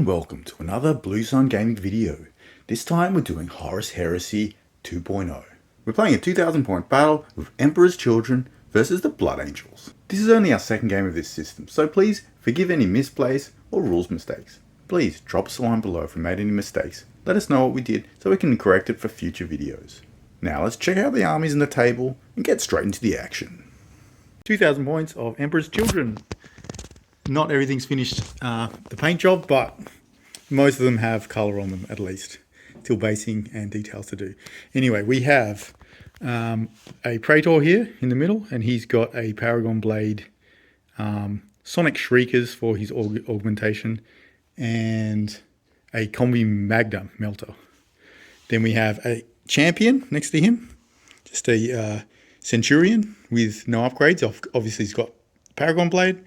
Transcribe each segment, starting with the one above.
and welcome to another Blue Sun Gaming video. This time we're doing Horus Heresy 2.0. We're playing a 2000 point battle with Emperor's Children versus the Blood Angels. This is only our second game of this system, so please forgive any misplays or rules mistakes. Please drop us a line below if we made any mistakes. Let us know what we did so we can correct it for future videos. Now let's check out the armies in the table and get straight into the action. 2000 points of Emperor's Children. Not everything's finished the paint job, but most of them have colour on them at least. Still basing and details to do. Anyway, we have a Praetor here in the middle, and he's got a Paragon Blade, Sonic Shriekers for his augmentation, and a Combi Magna Melter. Then we have a Champion next to him, just a Centurion with no upgrades. Obviously he's got Paragon Blade.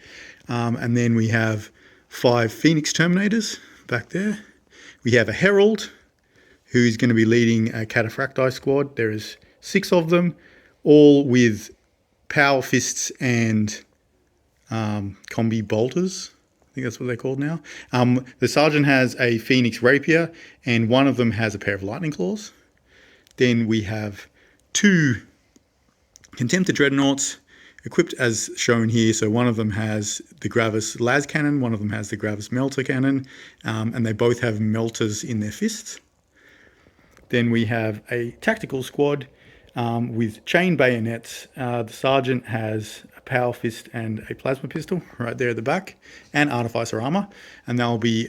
And then we have 5 Phoenix Terminators back there. We have a Herald who's going to be leading a Cataphracti squad. There is 6 of them, all with Power Fists and Combi Bolters. I think that's what they're called now. The Sergeant has a Phoenix Rapier, and one of them has a pair of Lightning Claws. Then we have 2 Contemptor Dreadnoughts, equipped as shown here. So one of them has the Gravis Las Cannon, one of them has the Gravis Melter Cannon, and they both have melters in their fists. Then we have a tactical squad with chain bayonets. The Sergeant has a Power Fist and a Plasma Pistol right there at the back, and Artificer Armor, and they'll be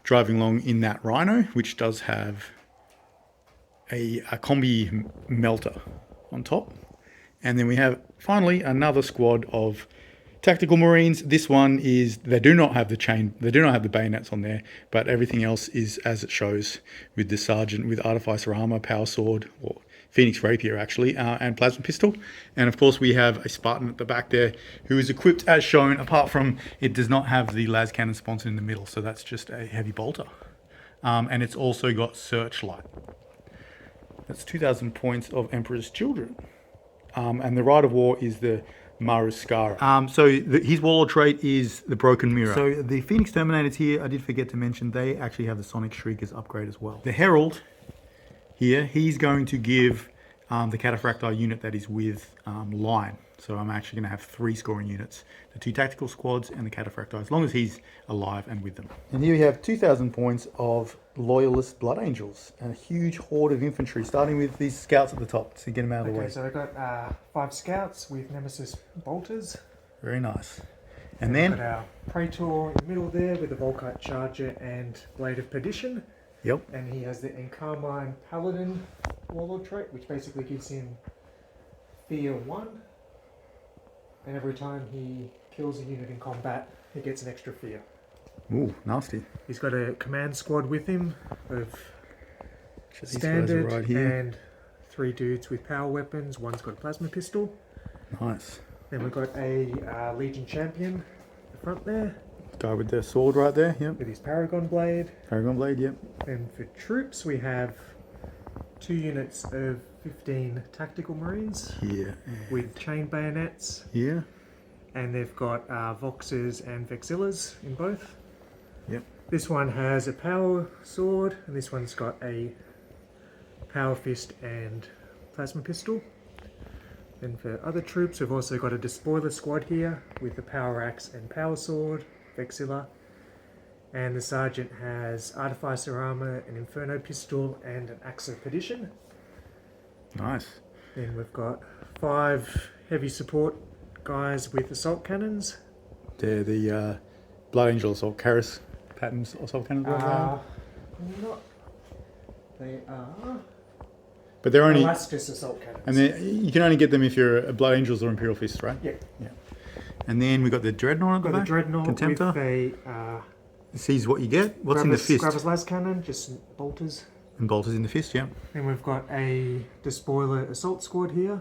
driving along in that Rhino, which does have a Combi Melter on top. And then we have finally another squad of tactical Marines. This one is, they do not have the bayonets on there, but everything else is as it shows, with the Sergeant with Artificer Armor, Power Sword, or Phoenix Rapier actually, and Plasma Pistol. And of course we have a Spartan at the back there who is equipped as shown, apart from it does not have the Las Cannon sponsor in the middle, so that's just a heavy bolter. And it's also got Searchlight. That's 2000 points of Emperor's Children. And the Rite of War is the Maruskara. His warlord trait is the Broken Mirror. So the Phoenix Terminators here, I did forget to mention, they actually have the Sonic Shriekers upgrade as well. The Herald here, he's going to give the Cataphracti unit that is with Line. So I'm actually going to have 3 scoring units. The 2 tactical squads and the Cataphracti, as long as he's alive and with them. And here we have 2000 points of Loyalist Blood Angels. And a huge horde of infantry, starting with these scouts at the top to get them out of the way. So they've got 5 scouts with Nemesis bolters. Very nice. And then we've got our Praetor in the middle there with the Volkite Charger and Blade of Perdition. Yep. And he has the Encarmine Paladin warlord trait, which basically gives him Fear 1. And every time he kills a unit in combat, he gets an extra fear. Ooh, nasty. He's got a command squad with him of These standard guys are right here. and 3 dudes with power weapons. One's got a plasma pistol. Nice. Then we've got a Legion Champion at the front there. Guy with the sword right there, yep. With his Paragon Blade. Paragon Blade, yep. And for troops, we have 2 units of 15 tactical Marines. Here. With chain bayonets. Here. And they've got Voxers and Vexillas in both. Yep. This one has a power sword, and this one's got a power fist and plasma pistol. Then for other troops, we've also got a Despoiler squad here with the power axe and power sword, Vexilla. And the Sergeant has Artificer Armor, an Inferno pistol, and an Axe of Perdition. Nice. Then we've got 5 heavy support guys with assault cannons. They're the Blood Angel Assault Carus Patterns Assault Cannons. They are... But they're only... Elastus assault cannons. And you can only get them if you're a Blood Angels or Imperial Fists, right? Yeah. Yeah. And then we've got the Dreadnought at the back. The Dreadnought Contemptor. with a... This is what you get. What's in the fist? Gravis Las Cannon, just bolters. And bolters in the fist, yeah. Then we've got a Despoiler assault squad here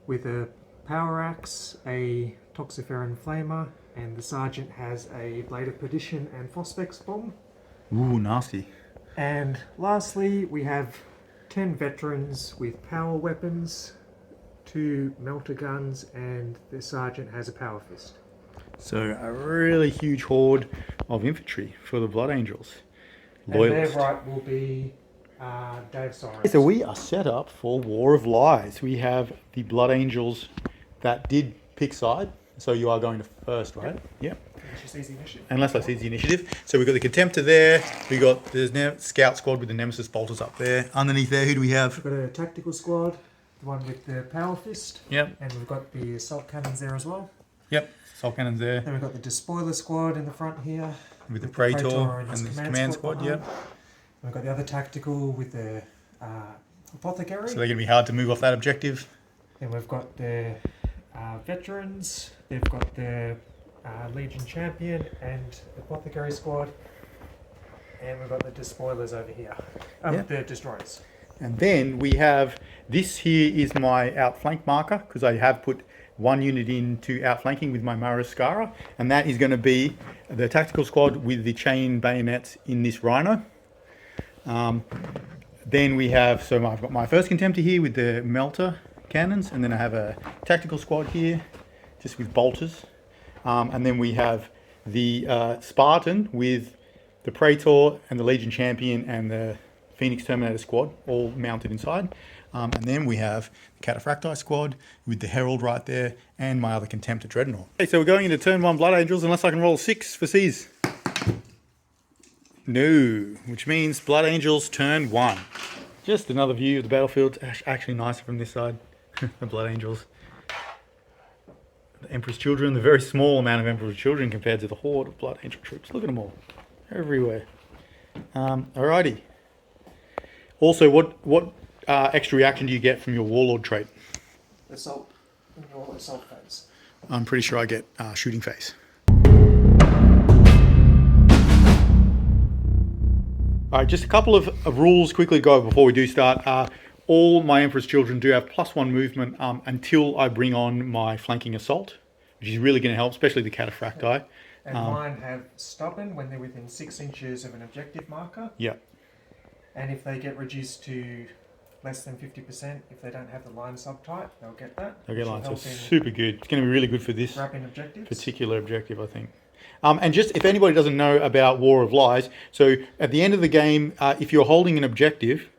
with a power axe, a Toxiferan flamer, and the Sergeant has a Blade of Perdition and Phosphex bomb. Ooh, nasty. And lastly, we have 10 veterans with power weapons, 2 melter guns, and the Sergeant has a power fist. So a really huge horde of infantry for the Blood Angels. Loyalist. And their right will be Dave Cyrus. So we are set up for War of Lies. We have the Blood Angels that did pick side. So you are going to first, right? Yep. Unless I see the initiative. So we've got the Contemptor there. We got the Scout Squad with the Nemesis Bolters up there. Underneath there, who do we have? We've got a Tactical Squad, the one with the Power Fist. Yep. And we've got the Assault Cannons there as well. Yep. Assault Cannons there. Then we've got the Despoiler Squad in the front here. With the Praetor and the Command Squad, yep. We've got the other Tactical with the Apothecary. So they're going to be hard to move off that objective. Then we've got the Veterans. They've got the Legion Champion and Apothecary Squad. And we've got the Despoilers over here. The Destroyers. And then we have, this here is my outflank marker, because I have put one unit into outflanking with my Mariskara, and that is going to be the Tactical Squad with the chain bayonets in this Rhino. Then we have, so I've got my first Contemptor here with the Melter cannons, and then I have a Tactical Squad here, just with bolters. And then we have the Spartan with the Praetor and the Legion Champion and the Phoenix Terminator Squad, all mounted inside. And then we have the Cataphracti Squad with the Herald right there and my other Contemptor Dreadnought. Okay, so we're going into turn 1 Blood Angels, unless I can roll 6 for C's. No, which means Blood Angels turn 1. Just another view of the battlefield. Actually nicer from this side. The Blood Angels. The Emperor's Children, the very small amount of Emperor's Children compared to the horde of Blood Angel troops. Look at them all. Everywhere. Alrighty. Also, what extra reaction do you get from your Warlord trait? Assault. In your assault phase. I'm pretty sure I get shooting phase. Alright, just a couple of rules quickly go before we do start. All my Emperor's Children do have +1 movement until I bring on my flanking assault, which is really going to help, especially the Cataphracti. And mine have stubborn when they're within 6 inches of an objective marker. Yeah. And if they get reduced to less than 50%, if they don't have the line subtype, they'll get that. They'll get line, so super good. It's going to be really good for this particular objective, I think. And just if anybody doesn't know about War of Lies, so at the end of the game, if you're holding an objective,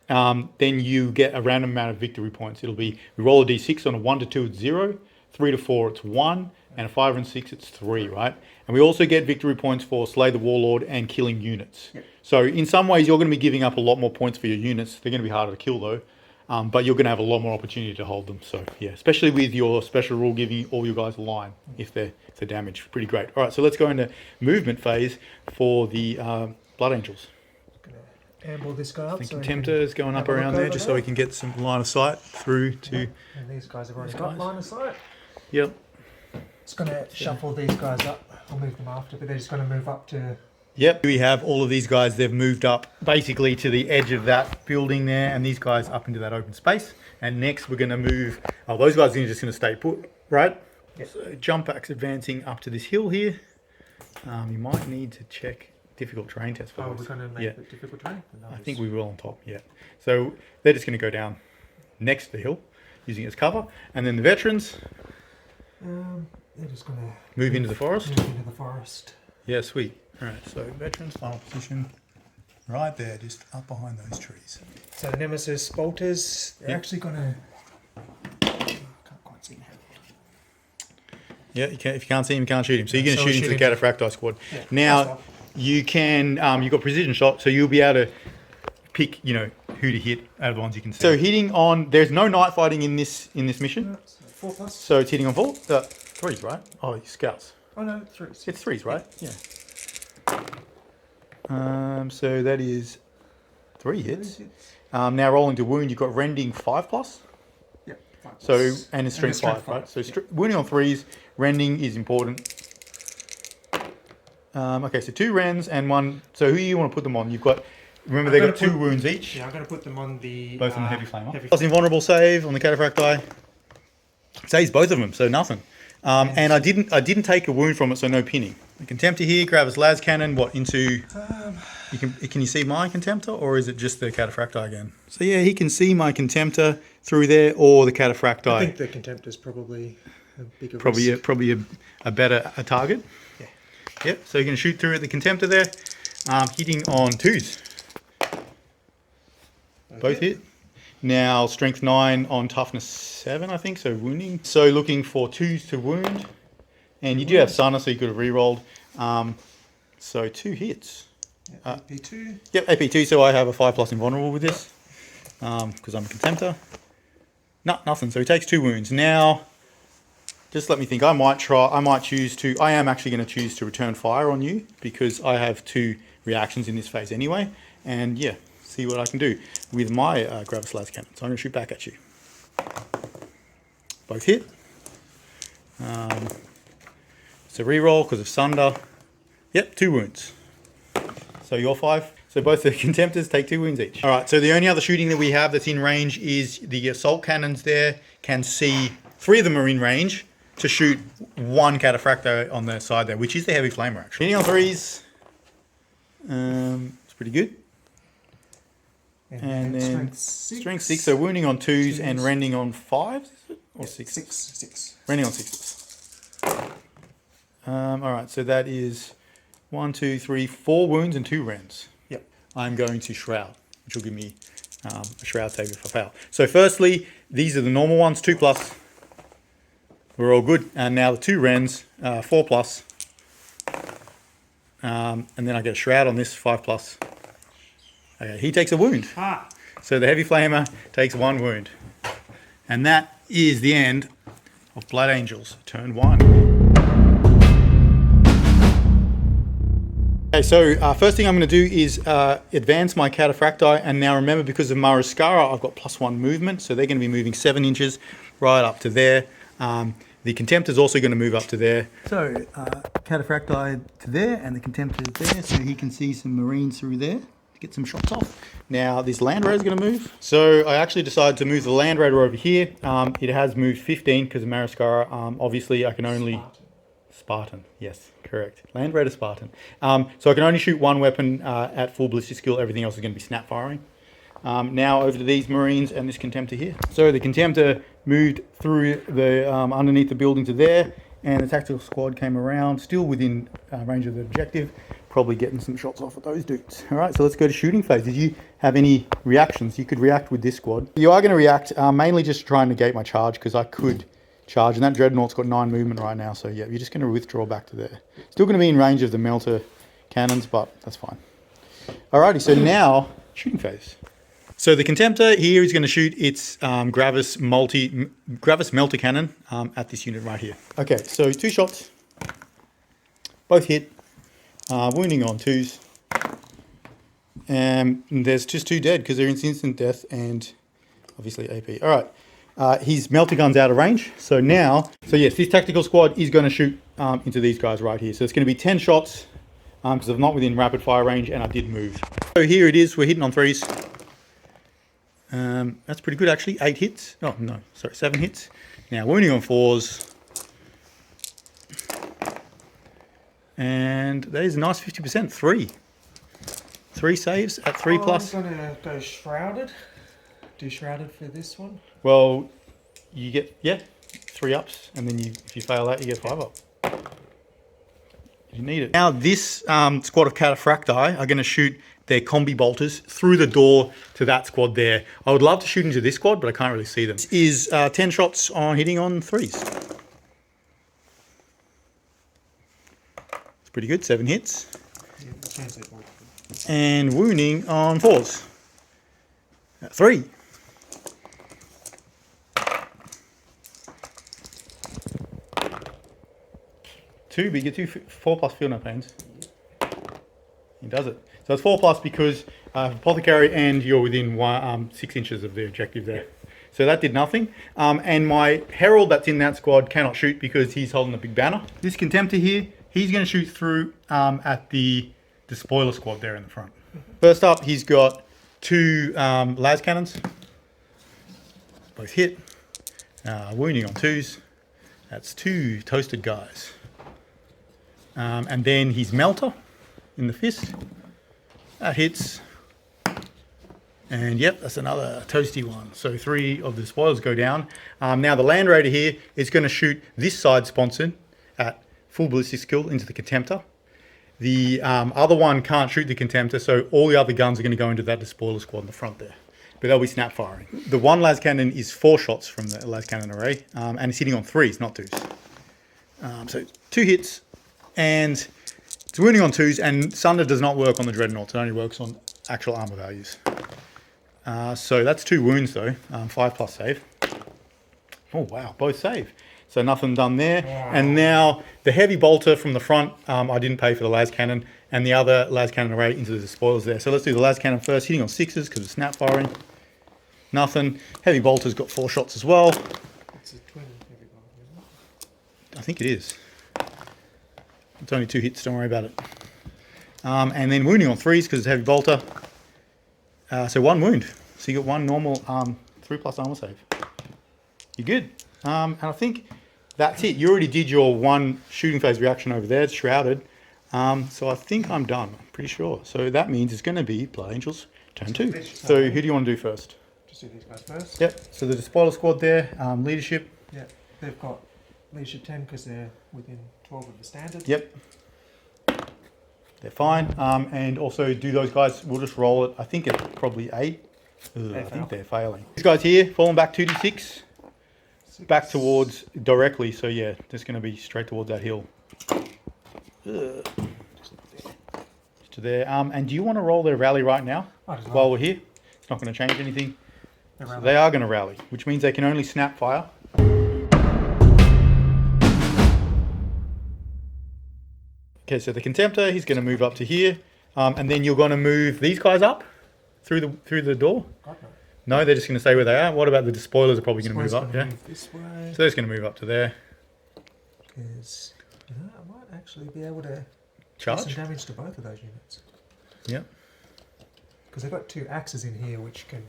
then you get a random amount of victory points. It'll be, we roll a d6, on a 1 to 2 it's 0, 3 to 4 it's 1, and a 5 and 6 it's 3, right? And we also get victory points for Slay the Warlord and killing units. Yep. So in some ways you're going to be giving up a lot more points for your units. They're going to be harder to kill though, but you're going to have a lot more opportunity to hold them. So yeah, especially with your special rule giving all you guys a line if they're damaged. Pretty great. All right, so let's go into movement phase for the Blood Angels. Amble this guy up. The Contemptor is going up around there just so we can get some line of sight through to... And these guys have already got line of sight. Yep. Just going to shuffle these guys up. I'll move them after, but they're just going to move up to... Yep, we have all of these guys, they've moved up basically to the edge of that building there, and these guys up into that open space. And next we're going to move... Oh, those guys are just going to stay put, right? Yep. So jump backs advancing up to this hill here. You might need to check... difficult terrain test for those. We're going to make it difficult terrain? I think we will on top, yeah. So they're just going to go down next to the hill, using it as cover. And then the veterans... they're just going to... Move into the forest? Move into the forest. Yeah, sweet. Alright, so veterans, final position. Right there, just up behind those trees. So the Nemesis bolters, they're actually going to... I can't quite see them. Yeah, if you can't see him, you can't shoot him. So you're going to shoot into the Cataphracti Squad. Yeah, now... You can, you've got precision shot, so you'll be able to pick, who to hit out of the ones you can see. So hitting on, there's no night fighting in this mission. 4+. So it's hitting on 4? 3s, right? Oh, scouts. Oh no, 3s. It's 3s, right? Yeah. So that is 3 hits. Now rolling to wound, you've got rending 5+. Yeah, 5+. So, and it's strength 5, right? So wounding on 3s, rending is important. Okay, so 2 rends and 1. So who do you want to put them on? You've got, remember they've got 2 wounds each. Yeah, I'm going to put them on the... Both on the heavy flamer. Plus invulnerable save on the Cataphracti. Saves both of them, so nothing. And I didn't take a wound from it, so no pinning. The Contemptor here, grab his las cannon. What into? Can you see my Contemptor, or is it just the Cataphracti again? So yeah, he can see my Contemptor through there, or the Cataphracti. I think the Contemptor's probably bigger probably risk. a better target. Yeah. Yep. So you're going to shoot through at the Contemptor there, hitting on 2s. Okay. Both hit. Now strength 9 on toughness 7, I think. So wounding. So looking for 2s to wound, and you do have Sana, so you could have re-rolled. So 2 hits. Yeah, AP2. Yep, AP2. So I have a 5+ invulnerable with this because I'm a Contemptor. No, nothing. So he takes 2 wounds. Now, just let me think. I am actually going to choose to return fire on you because I have 2 reactions in this phase anyway. And yeah, see what I can do with my Gravis las cannon. So I'm going to shoot back at you. Both hit. It's a reroll because of Sunder. Yep, 2 wounds. So you're 5. So both the Contemptors take 2 wounds each. All right, so the only other shooting that we have that's in range is the assault cannons there. Can see 3 of them are in range to shoot 1 Cataphracto on the side there, which is the heavy flamer actually. Hitting on 3s. It's pretty good. And then strength 6, so wounding on 2s and rending on 5s, is it? Or 6? 6. Rending on 6s. All right, so that is 1, 2, 3, 4 wounds and 2 rends. Yep. I'm going to Shroud, which will give me a Shroud save if I fail. So firstly, these are the normal ones, 2+. We're all good. And now the 2 rends, 4+. And then I get a Shroud on this, 5+. Okay, he takes a wound. So the heavy flamer takes 1 wound. And that is the end of Blood Angels, turn 1. Okay, so first thing I'm going to do is advance my Cataphracti, and now remember, because of Mariskara, I've got +1 movement, so they're going to be moving 7 inches right up to there. The Contemptor is also going to move up to there. So Cataphracti to there, and the Contemptor is there, so he can see some Marines through there to get some shots off. Now this Land Raider is going to move, so I actually decided to move the Land Raider over here. It has moved 15 because of Mariskara. Obviously, I can only... Spartan, yes, correct. Land Raider Spartan. So I can only shoot 1 weapon at full ballistic skill. Everything else is going to be snap firing. Now over to these Marines and this Contemptor here. So the Contemptor moved through the underneath the building to there, and the tactical squad came around, still within range of the objective, probably getting some shots off at those dudes. All right, so let's go to shooting phase. Did you have any reactions? You could react with this squad. You are going to react mainly just to try and negate my charge, because I could charge, and that Dreadnought's got 9 movement right now, so yeah, you're just going to withdraw back to there. Still going to be in range of the melter cannons, but that's fine. Alrighty, so now shooting phase. So the Contemptor here is going to shoot its Gravis melter cannon at this unit right here. Okay, so 2 shots, both hit, wounding on 2s, and there's just 2 dead because they're instant death and obviously AP. All right. His melter gun's out of range. So now, yes, this tactical squad is going to shoot into these guys right here. So it's going to be 10 shots because I'm not within rapid fire range and I did move. So here it is. We're hitting on 3s. That's pretty good actually. 8 hits. Oh, no, sorry, 7 hits. Now wounding on 4s. And that is a nice 50%. 3 saves at 3+. I'm going to go Shrouded. Do Shrouded for this one. Well, you get 3 ups, and then if you fail that, you get 5 up. You need it. Now this squad of Cataphracti are going to shoot their combi bolters through the door to that squad there. I would love to shoot into this squad, but I can't really see them. This is 10 shots on hitting on 3s. It's pretty good, 7 hits. Yeah, and wounding on 4s. 3. But you get 4+ field no pains. He does it. So it's 4+ because apothecary and you're within 6 inches of the objective there. So that did nothing. And my herald that's in that squad cannot shoot because he's holding a big banner. This Contemptor here, he's going to shoot through at the spoiler squad there in the front. First up, he's got 2 las cannons. Both hit. Wounding on 2s. That's 2 toasted guys. And then his melter in the fist. That hits. And yep, that's another toasty one. So 3 of the spoilers go down. Now the Land Raider here is going to shoot this side sponsored at full ballistic skill into the Contemptor. The other one can't shoot the Contemptor, so all the other guns are going to go into that despoiler squad in the front there. But they'll be snap firing. The one las cannon is 4 shots from the las cannon array, and it's hitting on 3s, not 2s. So 2 hits, and it's wounding on 2s, and Sunder does not work on the Dreadnoughts. It only works on actual armor values. So that's 2 wounds though, 5 plus save. Oh wow, both save. So nothing done there. And now the heavy bolter from the front, I didn't pay for the las cannon, and the other las cannon array into the spoilers there. So let's do the las cannon first, hitting on 6s because it's snap firing. Nothing. Heavy bolter's got 4 shots as well. It's a twin heavy bolter, isn't it? I think it is. It's only 2 hits, don't worry about it. And then wounding on 3s because it's heavy bolter. So 1 wound. So you got 1 normal 3 plus armor save. You're good. And I think that's it. You already did your 1 shooting phase reaction over there. It's shrouded. So I think I'm done. I'm pretty sure. So that means it's going to be Blood Angels turn 2. So who do you want to do first? Just do these guys first. Yep. So the despoiler squad there, leadership. Yeah, they've got leadership 10 because they're within 12 of the standard. Yep. They're fine. And also do those guys, we'll just roll it. I think it's probably 8. I think they're failing. These guys here, falling back 2d6. Back towards directly, so yeah, just going to be straight towards that hill. Just to there. And do you want to roll their rally right now while we're here? It's not going to change anything. So they are going to rally, which means they can only snap fire. Okay, so the Contemptor, he's going to move up to here, and then you're going to move these guys up through the door. God, no. No, they're just going to stay where they are. What about the despoilers are probably going to move up, yeah? Move this way. So they're just going to move up to there. Because I might actually be able to Charge? do some damage to both of those units. Yep. Because they've got 2 axes in here which can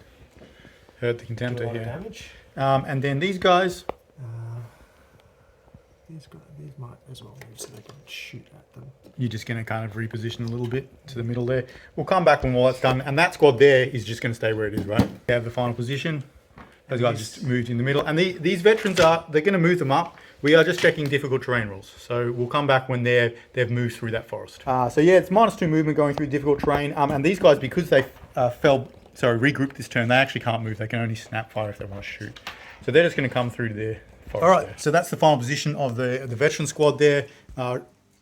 Hurt the do a Contemptor lot of here. damage. And then these guys, These might as well move so they can shoot at them. you're just going to kind of reposition a little bit to the middle there. We'll come back when all that's done. And that squad there is just going to stay where it is, right? They have the final position. Those guys just moved in the middle. And these veterans they're going to move them up. We are just checking difficult terrain rules. So we'll come back when they've moved through that forest. So yeah, it's -2 movement going through difficult terrain. And these guys, because they regrouped this turn, they actually can't move. They can only snap fire if they want to shoot. So they're just going to come through to their forest. All right, there. So that's the final position of the veteran squad there,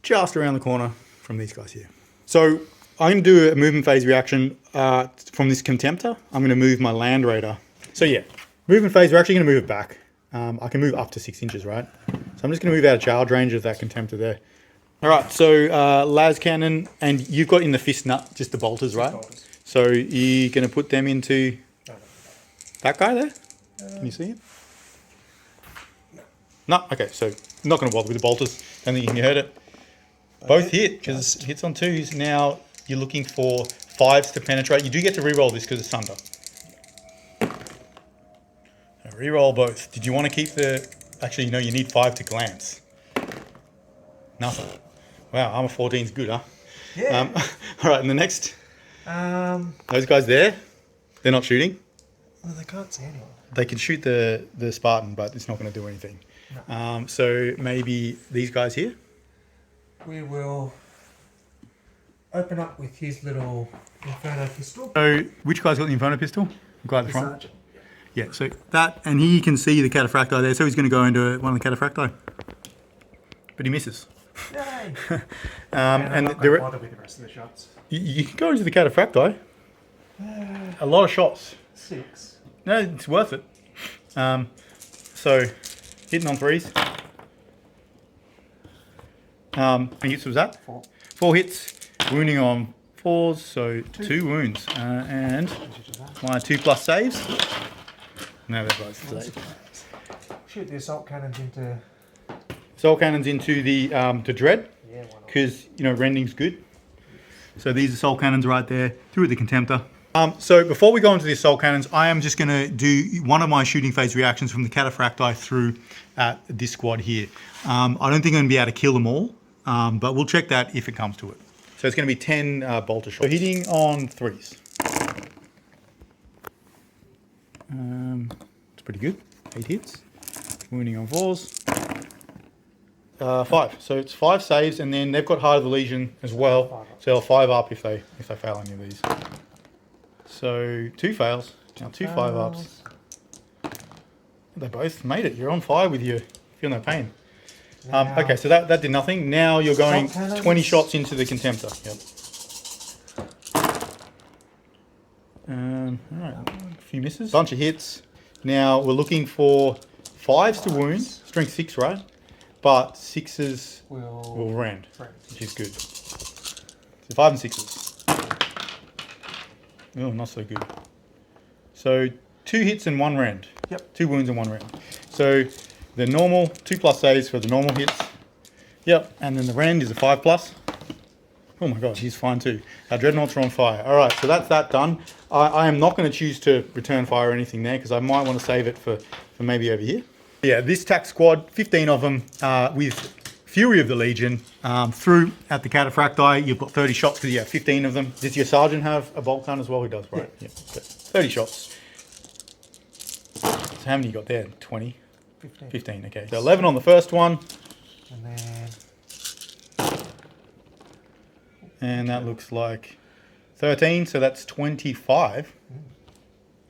just around the corner from these guys here. So I'm going to do a movement phase reaction from this Contemptor. I'm going to move my Land Raider. So yeah, movement phase, we're actually going to move it back. I can move up to 6 inches, right? So I'm just going to move out of charge range of that Contemptor there. All right, so las cannon, and you've got in the fist nut just the bolters, right? Bolters. So you're going to put them into that guy there? Can you see him? No. Okay, so I'm not going to bother with the bolters. Don't think you can hurt it. Both hit, because it hits on 2s. Now you're looking for 5s to penetrate. You do get to re-roll this because it's Sunder. Re-roll both. Did you want to keep the... Actually, no, you need 5 to glance. Nothing. Wow, armor 14 is good, huh? Yeah. All right, and the next... Those guys there, they're not shooting. Well, they can't see anyone. They can shoot the Spartan, but it's not going to do anything. No. So maybe these guys here? We will open up with his little Inferno pistol. So which guy's got the Inferno pistol? The guy at the front? Sergeant. Yeah, so that, and here you can see the cataphracti there, so he's going to go into one of the cataphracti. But he misses. Yay! And I'm not going to bother with the rest of the shots. you can go into the cataphracti. A lot of shots. 6. No, it's worth it. So, hitting on 3s. How many hits was that? 4. 4 hits. Wounding on 4s, so 2 wounds. And my 2+ saves. No, that's right. Shoot the assault cannons into... Assault cannons into the dread. Yeah, why not? Because, rending's good. So these assault cannons right there, through the Contemptor. So before we go into the assault cannons, I am just going to do one of my shooting phase reactions from the cataphracti through at this squad here. I don't think I'm going to be able to kill them all, but we'll check that if it comes to it. So it's going to be 10 bolter shots. So hitting on 3s. pretty good. 8 hits. Wounding on 4s. 5. So it's 5 saves, and then they've got Heart of the Legion as well. So they'll 5 up if they fail any of these. So 2 fails. Now 2 5-ups. They both made it. You're on fire with your Feel No Pain. Okay, so that did nothing. Now you're going 20 shots into the Contemptor. Yep. Alright, a few misses. Bunch of hits. Now we're looking for 5s to wound. Strength 6, right? But 6s will rend, which is good. So 5 and 6s. Oh, not so good. So 2 hits and 1 rend. Yep. 2 wounds and 1 rend. So the normal 2+ saves for the normal hits. Yep. And then the rend is a 5+. Oh my god, he's fine too. Our dreadnoughts are on fire. All right, so that's that done. I am not going to choose to return fire or anything there because I might want to save it for maybe over here. Yeah, this tack squad, 15 of them with Fury of the Legion through at the Cataphracti. You've got 30 shots because you have 15 of them. Does your sergeant have a bolt gun as well? He does, right? Yeah. Okay. 30 shots. So how many you got there? 20? 15. 15, okay. So 11 on the first one. And that looks like 13, so that's 25.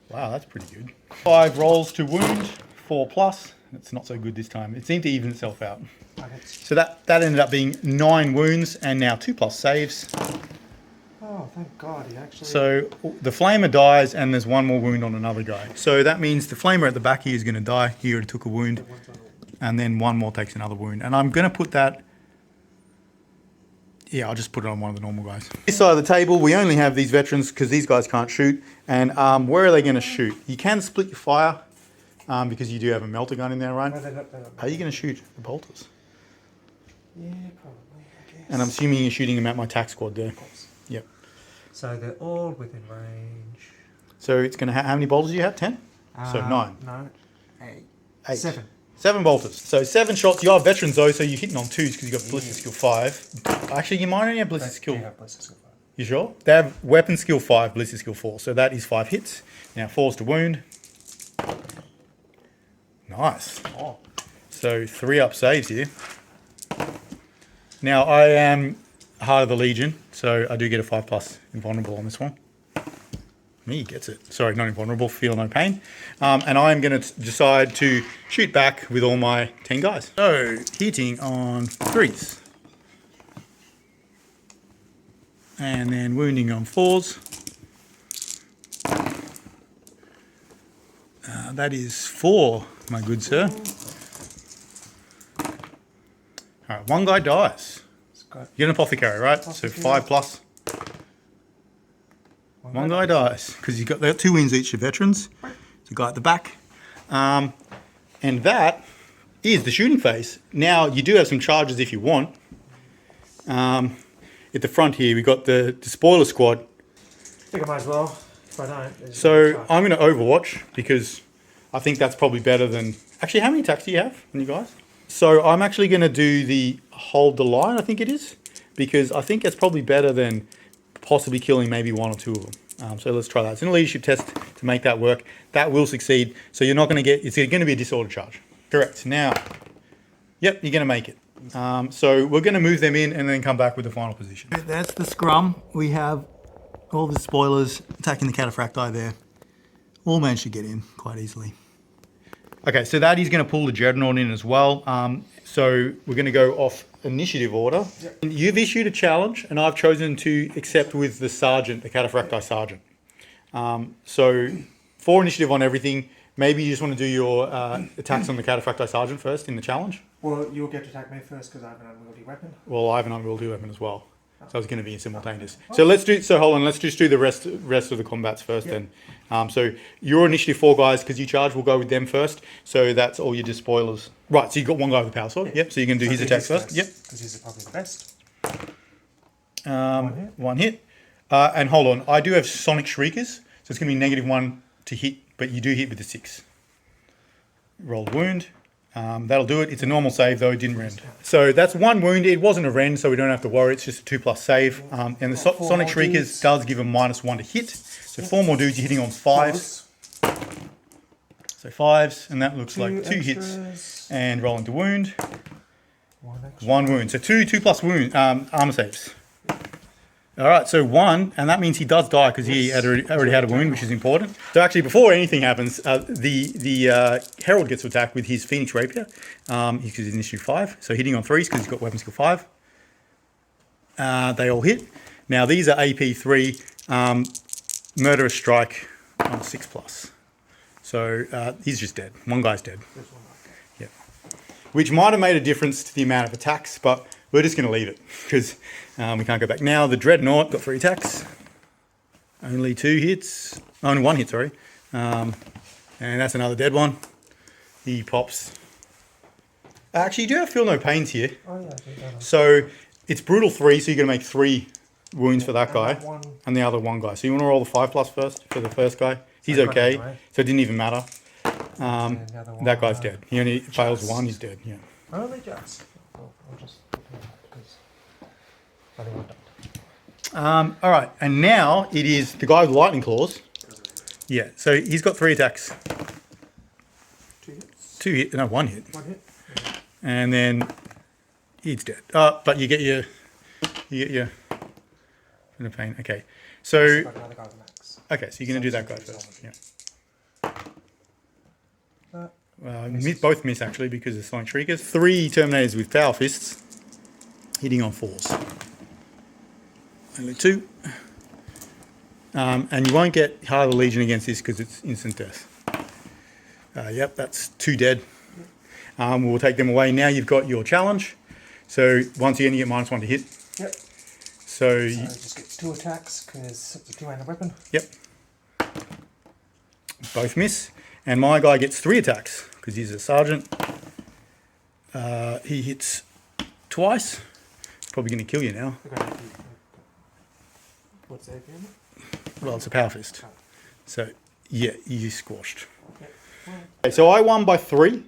Wow, that's pretty good. 5 rolls to wound, 4+. It's not so good this time. It seemed to even itself out. So that ended up being 9 wounds and now 2+ saves. Oh, thank God, he actually... So the flamer dies and there's 1 more wound on another guy. So that means the flamer at the back here is going to die. He already took a wound. And then 1 more takes another wound. And I'm going to put that... Yeah, I'll just put it on one of the normal guys. This side of the table, we only have these veterans because these guys can't shoot. And where are they going to shoot? You can split your fire because you do have a melter gun in there, right? No, they're not Are you going to shoot the bolters? Yeah, probably, I guess. And I'm assuming you're shooting them at my tack squad there. Of course. Yep. So they're all within range. So it's going to have, how many bolters do you have? 10? So 9. No, 8. 7. 7 bolters. So 7 shots. You are veterans though, so you're hitting on 2s because you've got ballistic skill 5. Actually, you might only have ballistic skill. Have ballistic skill 5. You sure? They have weapon skill 5, ballistic skill 4. So that is 5 hits. Now 4s to wound. Nice. Oh. So 3 up saves here. Now I am Heart of the Legion, so I do get a 5+ invulnerable on this one. Me gets it. Sorry, not invulnerable, Feel No Pain. And I'm going to decide to shoot back with all my 10 guys. So, hitting on 3s. And then wounding on 4s. That is 4, my good sir. Alright, 1 guy dies. You're an apothecary, right? So 5+. 1 guy dies because they got 2 wins each of veterans. There's a guy at the back. And that is the shooting phase. Now, you do have some charges if you want. At the front here, we've got the spoiler squad. I think I might as well. If I don't. So I'm going to Overwatch because I think that's probably better than... Actually, how many attacks do you have on you guys? So I'm actually going to do the hold the line, I think it is. Because I think it's probably better than possibly killing maybe 1 or 2 of them. So let's try that. It's in a leadership test to make that work. That will succeed. So you're not going to get... It's going to be a disorder charge. Correct. Now, yep, you're going to make it. So we're going to move them in and then come back with the final position. That's the scrum. We have all the spoilers attacking the Cataphracti there. All managed to get in quite easily. Okay, so that is going to pull the Dreadnought in as well. So we're going to go off initiative order. Yep. You've issued a challenge, and I've chosen to accept with the sergeant, the Cataphracti sergeant. So 4 initiative on everything. Maybe you just want to do your attacks on the Cataphracti sergeant first in the challenge. Well, you'll get to attack me first because I have an unwieldy weapon. Well, I have an unwieldy weapon as well. So it's going to be simultaneous. So let's do. So hold on. Let's just do the rest of the combats first. Yep. Then. So your initiative 4 guys, because you charge, we'll go with them first. So that's all your just spoilers. Right. So you have got 1 guy with the power sword. Yep. So you can do his attacks first. Yep. Because he's probably the best. 1 hit. And hold on. I do have sonic shriekers, so it's going to be -1 to hit, but you do hit with the 6. Roll a wound. That'll do it. It's a normal save though, it didn't rend. So that's 1 wound. It wasn't a rend, so we don't have to worry. It's just a 2+ save. And the Sonic Shriekers does give a -1 to hit. So 4 more dudes, you're hitting on 5s. So 5s, and that looks like 2 extras. hits. And rolling to wound. 1 extra. 1 wound. So 2 plus wound armor saves. Alright, so 1, and that means he does die because he had already had a wound, which is important. So actually, before anything happens, the Herald gets to attack with his Phoenix Rapier. He's in issue 5, so hitting on 3s because he's got weapon skill 5. They all hit. Now these are AP 3, Murderous Strike on 6 plus. So he's just dead. One guy's dead. Yeah. Which might have made a difference to the amount of attacks, but we're just going to leave it because we can't go back. Now the Dreadnought got 3 attacks. Only 2 hits. Only 1 hit, sorry. And that's another dead one. He pops. Actually, you do have Feel No Pains here. Oh, yeah, I think that So it's Brutal 3, so you're going to make 3 wounds for that guy. one. And the other 1 guy. So you want to roll the 5 plus first for the first guy. He's I got okay. it, right? So it didn't even matter. The other one, That guy's dead. He only fails 1, he's dead. Yeah. Only just. I'll just put it out because I think I'm done. All right, and now it is the guy with lightning claws. Yeah, so he's got 3 attacks. 2 hits. 2 hit, no, 1 hit, 1 hit. and then he's dead. But you get your in the pain. Okay, so Got another guy with max. okay, so you're gonna do that guy first. Yeah. Misses. Both miss actually because of Sonic Shriekers. 3 Terminators with Power Fists, hitting on 4s. Only 2. And you won't get Heart of the Legion against this because it's instant death. Yep, that's 2 dead. We'll take them away. Now you've got your challenge. So once again, you get -1 to hit. Yep. So I just get 2 attacks because it's a 2-handed weapon. yep, both miss. And my guy gets 3 attacks because he's a sergeant. He hits twice. Probably going to kill you now. Okay. What's that again? Well, it's a power fist. So yeah, you squashed. Yep. Well, Okay, so I won by 3.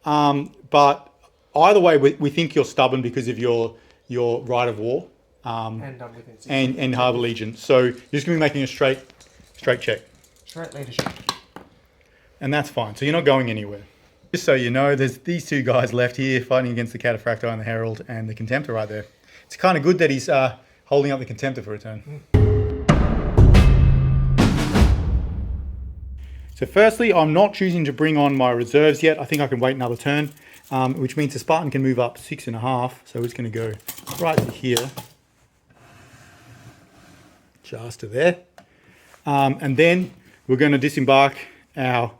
But either way, we think you're stubborn because of your Rite of War and I'm within 6. and Harbour Legion. So you're just going to be making a straight check. Straight leadership. And that's fine. So you're not going anywhere. Just so you know, there's these 2 guys left here fighting against the Cataphracti and the Herald and the Contemptor right there. It's kind of good that he's holding up the Contemptor for a turn. So firstly, I'm not choosing to bring on my reserves yet. I think I can wait another turn, which means the Spartan can move up 6.5. So it's going to go right to here. Just to there. And then we're going to disembark our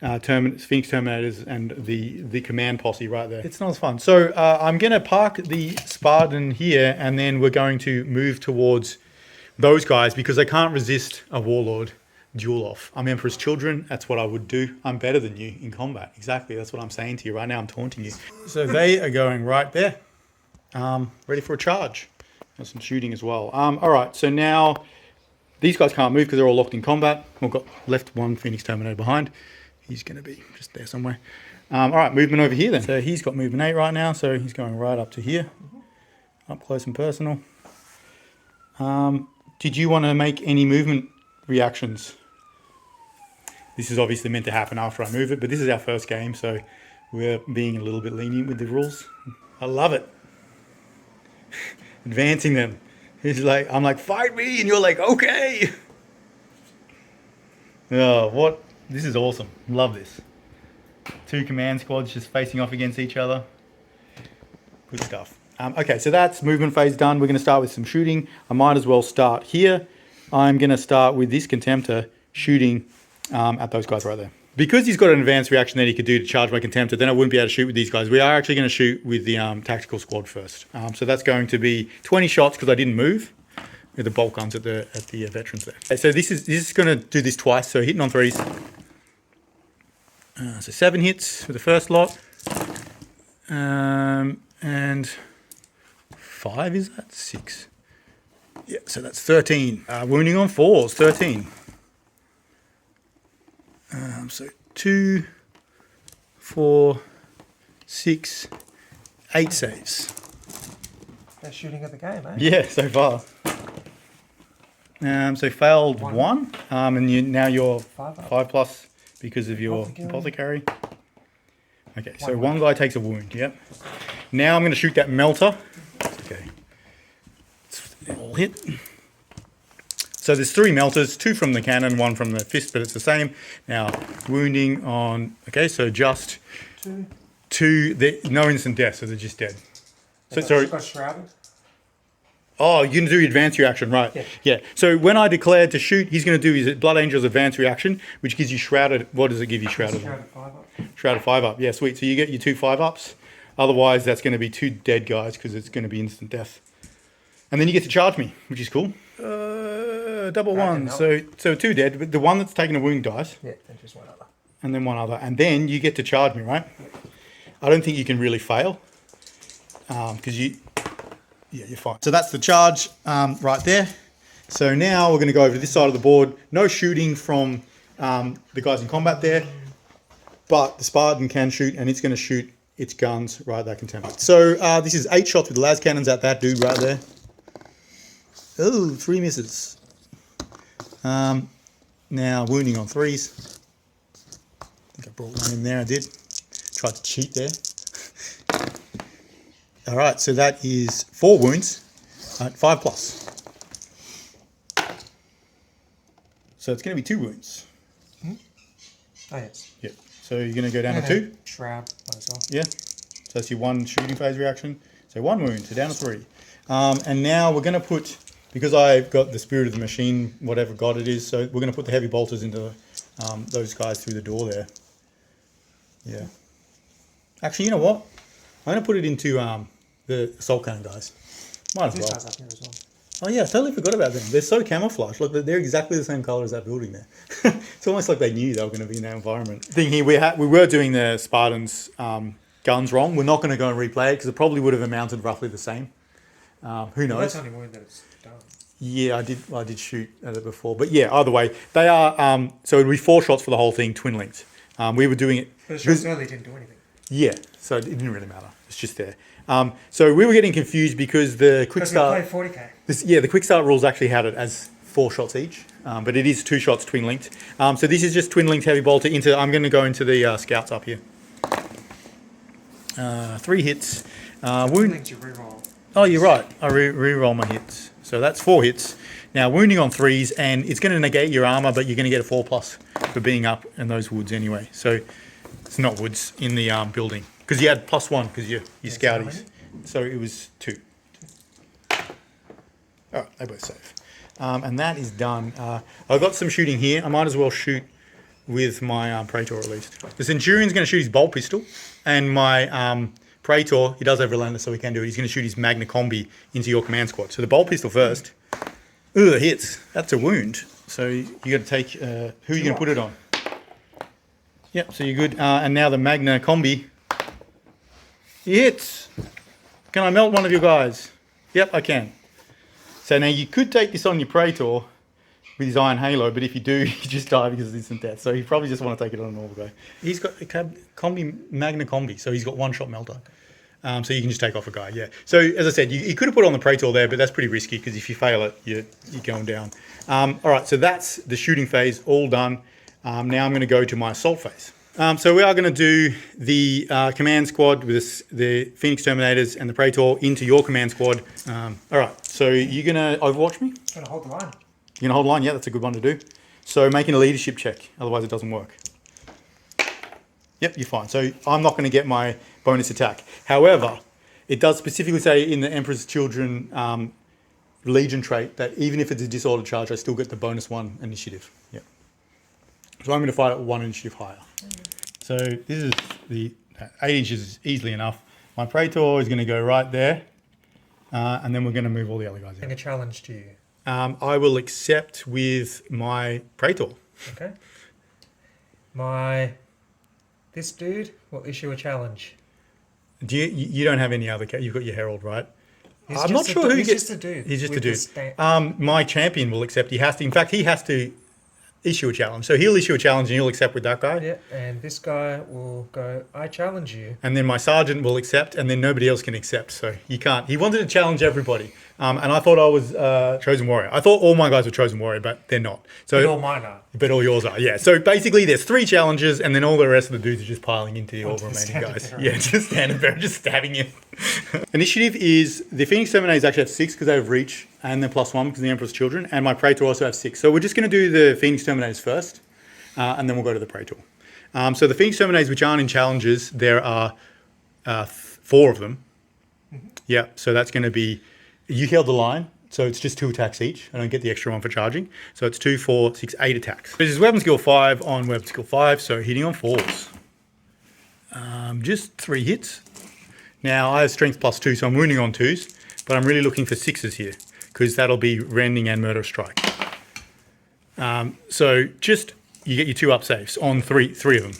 Sphinx Terminators and the command posse right there. It's not as fun. So I'm going to park the Spartan here, and then we're going to move towards those guys because they can't resist a Warlord duel off. I'm Emperor's Children. That's what I would do. I'm better than you in combat. Exactly. That's what I'm saying to you right now. I'm taunting you. So they are going right there. Ready for a charge. There's some shooting as well. All right. So now these guys can't move because they're all locked in combat. We've got left 1 Phoenix Terminator behind. He's going to be just there somewhere. All right, movement over here then. So he's got movement 8 right now, so he's going right up to here. Up close and personal. Did you want to make any movement reactions? This is obviously meant to happen after I move it, but this is our first game, so we're being a little bit lenient with the rules. I love it. Advancing them. He's like, I'm like, fight me, and you're like, okay. Oh, what? This is awesome. Love this. 2 command squads just facing off against each other. Good stuff. Okay, so that's movement phase done. We're going to start with some shooting. I might as well start here. I'm going to start with this Contemptor shooting at those guys right there. Because he's got an advanced reaction that he could do to charge my Contemptor, then I wouldn't be able to shoot with these guys. We are actually going to shoot with the tactical squad first. So that's going to be 20 shots because I didn't move. With the bolt guns at the veterans there. Okay, so this is going to do this twice. So hitting on 3s. So 7 hits for the first lot. And 5 is that? 6. Yeah, so that's 13. Wounding on 4s, 13. So 2, 4, 6, 8 saves. They're shooting at the game, eh? Yeah, so far. So failed 1, and now you're 5 plus because of your apothecary. Okay, so One one guy takes a wound, yep. Now I'm going to shoot that melter. Okay. It'll hit. So there's 3 melters, 2 from the cannon, 1 from the fist, but it's the same. Now, wounding on... Okay, so just 2... No instant death, so they're just dead. So, sorry. Got shrouded. Oh, you're going to do advanced reaction, right. Yeah. So when I declare to shoot, he's going to do his Blood Angel's advanced reaction, which gives you shrouded... What does it give you shrouded? Shrouded 5 up. Shrouded 5 up. Yeah, sweet. So you get your 2 5-ups. Otherwise, that's going to be 2 dead guys because it's going to be instant death. And then you get to charge me, which is cool. Double 1. So 2 dead. But the one that's taking a wound dies. Yeah, and just 1 other. And then 1 other. And then you get to charge me, right? I don't think you can really fail. Because you... Yeah, you're fine. So that's the charge right there. So now we're going to go over to this side of the board. No shooting from the guys in combat there. But the Spartan can shoot, and it's going to shoot its guns right at that container. So this is 8 shots with the las cannons at that dude right there. Oh, 3 misses. Now wounding on 3s. I think I brought 1 in there. I did. Tried to cheat there. All right, so that is 4 wounds at 5 plus. So it's going to be 2 wounds. Oh, yes. Yep. So you're going to go down to 2. Shroud as well. Yeah. So that's your 1 shooting phase reaction. So 1 wound, so down to 3. And now we're going to put, because I've got the spirit of the machine, whatever god it is, so we're going to put the heavy bolters into those guys through the door there. Yeah. Actually, you know what? I'm going to put it into the assault cannon guys. Might as well. Up here as well. Oh yeah, I totally forgot about them. They're so camouflaged. Look, they're exactly the same colour as that building there. It's almost like they knew they were going to be in that environment. Thing here, we were doing the Spartans guns wrong. We're not going to go and replay it because it probably would have amounted roughly the same. Who knows? Well, that's only wound that it's done. Yeah, I did shoot at it before. But yeah, either way, they are, so it would be 4 shots for the whole thing, twin linked. We were doing it. But the shots early didn't do anything. Yeah, so it didn't really matter. It's just there. So we were getting confused because the quick start... We played 40k. The quick start rules actually had it as 4 shots each, but it is 2 shots twin linked. So this is just twin linked heavy bolter into... I'm going to go into the scouts up here. 3 hits. Wound. You reroll. Oh, you're right. I re-roll my hits. So that's 4 hits. Now wounding on 3s, and it's going to negate your armor, but you're going to get a 4+ for being up in those woods anyway. So it's not woods in the building. Because you had +1 because you're scouties. So it was 2. All right, they're both safe. And that is done. I've got some shooting here. I might as well shoot with my Praetor at least. The Centurion's going to shoot his bolt pistol. And my Praetor, he does have Relentless, so he can do it. He's going to shoot his Magna Combi into your command squad. So the bolt pistol first. Ooh, it hits. That's a wound. So you got to take... who are you going to put it on? Yep, so you're good. And now the Magna Combi... Hits. Can I melt one of your guys? Yep, I can. So now you could take this on your Praetor with his Iron Halo, but if you do, you just die because of instant death. So you probably just want to take it on a normal guy. He's got a Magna Combi, so he's got 1-shot melter. So you can just take off a guy, yeah. So as I said, you could have put on the Praetor there, but that's pretty risky because if you fail it, you're going down. All right, so that's the shooting phase all done. Now I'm going to go to my assault phase. So we are going to do the command squad with the Phoenix Terminators and the Praetor into your command squad. All right, so you're going to overwatch me? Going to hold the line. You're going to hold the line? Yeah, that's a good one to do. So making a leadership check, otherwise it doesn't work. Yep, you're fine. So I'm not going to get my bonus attack. However, it does specifically say in the Emperor's Children Legion trait that even if it's a disordered charge, I still get the bonus 1 initiative. Yep. So I'm going to fight at 1 initiative higher. So this is the 8 inches is easily enough. My Praetor is going to go right there. And then we're going to move all the other guys in. And a challenge to you. I will accept with my Praetor. Okay. This dude will issue a challenge. Do you don't have any other... You've got your Herald, right? I'm not sure who he's just a dude. He's just a dude. My champion will accept. He has to... In fact, he has to issue a challenge. So he'll issue a challenge and you'll accept with that guy. Yeah, and this guy will go, I challenge you. And then my sergeant will accept and then nobody else can accept. So you can't. He wanted to challenge everybody. And I thought I was Chosen Warrior. I thought all my guys were Chosen Warrior, but they're not. So all mine are. But all yours are, yeah. So basically, there's 3 challenges, and then all the rest of the dudes are just piling into all the remaining guys. Yeah, just standing there, just stabbing you. Initiative is the Phoenix Terminators actually have 6 because they have reach, and they're +1 because of the Emperor's Children, and my Praetor also have 6. So we're just going to do the Phoenix Terminators first, and then we'll go to the Praetor. So the Phoenix Terminators, which aren't in challenges, there are 4 of them. Yeah, so that's going to be, you held the line. So it's just 2 attacks each. I don't get the extra one for charging. So it's 2, 4, 6, 8 attacks. This is weapon skill 5 on weapon skill 5, so hitting on 4s. Just 3 hits. Now I have strength +2, so I'm wounding on 2s, but I'm really looking for 6s here because that'll be rending and murder strike. So just you get your 2 up saves on 3 of them.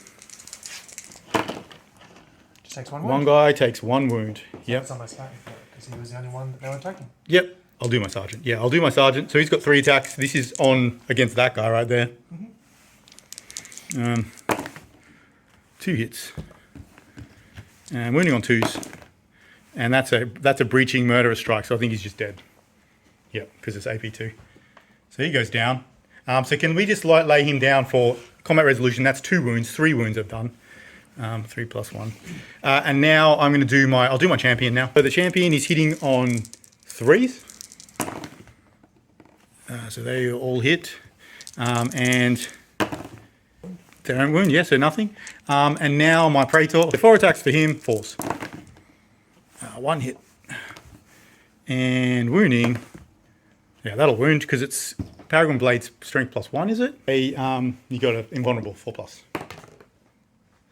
Just takes 1 wound. One guy takes 1 wound. Yep. It's almost starting because he was the only one that they were attacking. Yep. I'll do my sergeant. Yeah, I'll do my sergeant. So he's got 3 attacks. This is on against that guy right there. 2 hits. And wounding on 2s. And that's a breaching murderous strike. So I think he's just dead. Yep, because it's AP2. So he goes down. So can we just lay him down for combat resolution? That's 2 wounds. 3 wounds I've done. 3 + 1. And now I'm going to do I'll do my champion now. So the champion is hitting on 3s. So they all hit, and they don't wound, yeah, so nothing. And now my Praetor, 4 attacks for him, 4s. 1 hit. And wounding, yeah, that'll wound because it's Paragon Blade's strength +1, is it? You got an invulnerable 4+.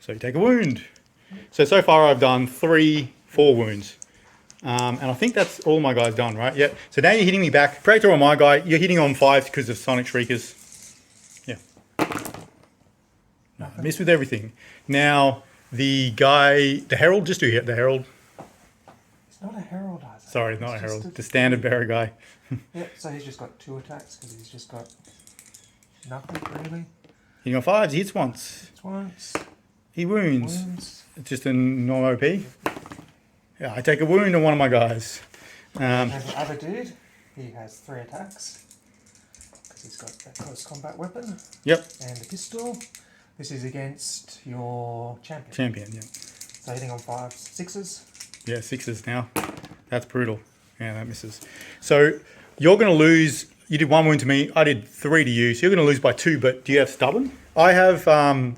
So you take a wound. So far I've done 4 wounds. And I think that's all my guys done, right? Yep. So now you're hitting me back. Praetor on my guy, you're hitting on 5 because of Sonic Shriekers. Yeah. No, I missed with everything. Now, the guy, the Herald, just do hit the Herald. It's not a Herald, Isaac. Sorry, not a Herald. The standard bearer guy. Yep, so he's just got 2 attacks because he's just got nothing really. Hitting on 5s, he hits once. It's once. He wounds. It's just a normal OP. Yeah, I take a wound on one of my guys. And the other dude, he has 3 attacks because he's got a close combat weapon. Yep. And a pistol. This is against your champion. Champion, yeah. So hitting on 5s, 6s. Yeah, 6s now. That's brutal. Yeah, that misses. So you're going to lose. You did 1 wound to me. I did 3 to you. So you're going to lose by 2. But do you have stubborn? I have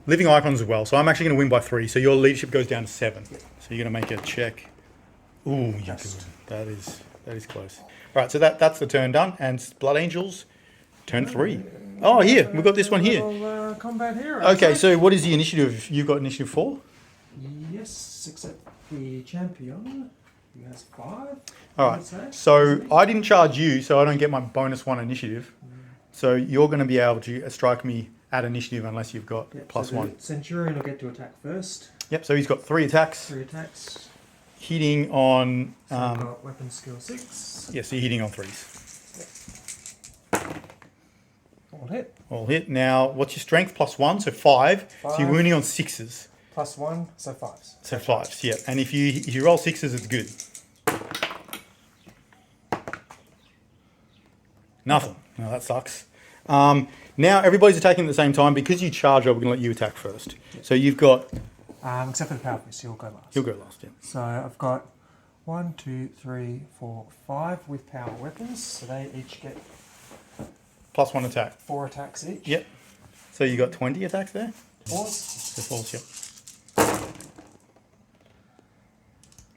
living icons as well. So I'm actually going to win by 3. So your leadership goes down to 7. Yep. So you're going to make a check. Ooh, you're good. That is close. All right, so that's the turn done, and Blood Angels, turn 3. Oh, here we've got this one here. Little, combat hero. Okay, so what is the initiative? You've got initiative 4. Yes, except the champion, he has 5. All right. So I didn't charge you, so I don't get my bonus 1 initiative. So you're going to be able to strike me at initiative unless you've got +1. Centurion will get to attack first. Yep. So he's got 3 attacks. 3 attacks. Hitting on. So I've got weapon skill 6. Yeah, so you're hitting on 3s. All hit. All hit. Now, what's your strength? +1, so 5. So you're wounding on 6s. +1, so 5s. So 5s, yeah. And if you roll 6s, it's good. Nothing. No, that sucks. Now everybody's attacking at the same time. Because you charge, we're going to let you attack first. So you've got. Except for the power fist, he'll go last. He'll go last, yeah. So I've got 1, 2, 3, 4, 5 with power weapons. So they each get +1 attack. 4 attacks each. Yep. So you got 20 attacks there? 4s. So 4s, yep.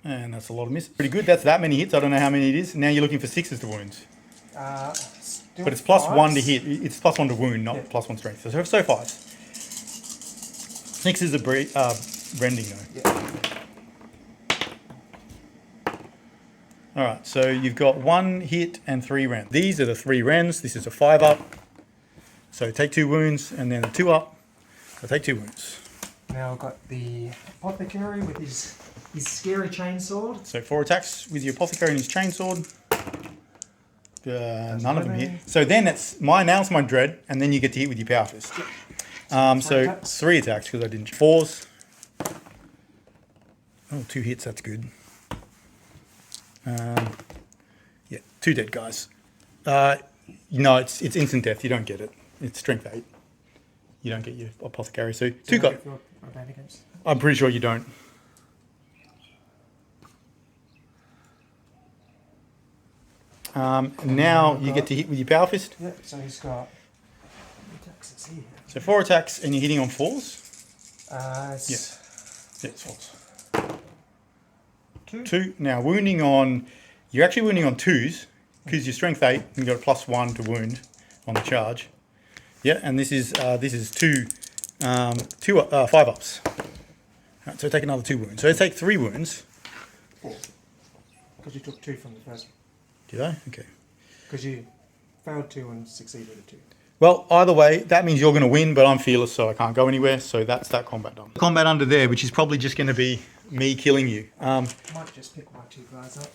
And that's a lot of misses. Pretty good. That's that many hits. I don't know how many it is. Now you're looking for 6s to wounds. But it's +1 to hit. It's +1 to wound, not +1 strength. So 5s. 6s are rending though. Yeah. All right, so you've got 1 hit and 3 rends. These are the 3 rends. This is a 5 up. So take 2 wounds and then a 2 up. So take 2 wounds. Now I've got the apothecary with his scary chainsword. So 4 attacks with your apothecary and his chainsword. None of them hit. So then now's my dread, and then you get to hit with your power fist. So 3 attacks because I didn't. 4s. Oh, 2 hits. That's good. Yeah, 2 dead guys. No, it's instant death. You don't get it. It's strength 8. you don't get your apothecary. So Do two I got. get your advantage? I'm pretty sure you don't. Now you get to hit with your power fist. Yep, so he's got attacks here. So 4 attacks, and you're hitting on 4s. It's Yeah, it's 4s. 2. 2. Now wounding on, you're actually wounding on 2s because you're strength 8 and you got a +1 to wound on the charge. Yeah, and this is 2 5-ups. Right, so take another 2 wounds. So take 3 wounds. 4. Because you took 2 from the first one. Did I? Okay. Because you failed 2 and succeeded at 2. Well, either way, that means you're going to win, but I'm fearless, so I can't go anywhere. So that's that combat done. Combat under there, which is probably just going to be me killing you. Might just pick my 2 guys up.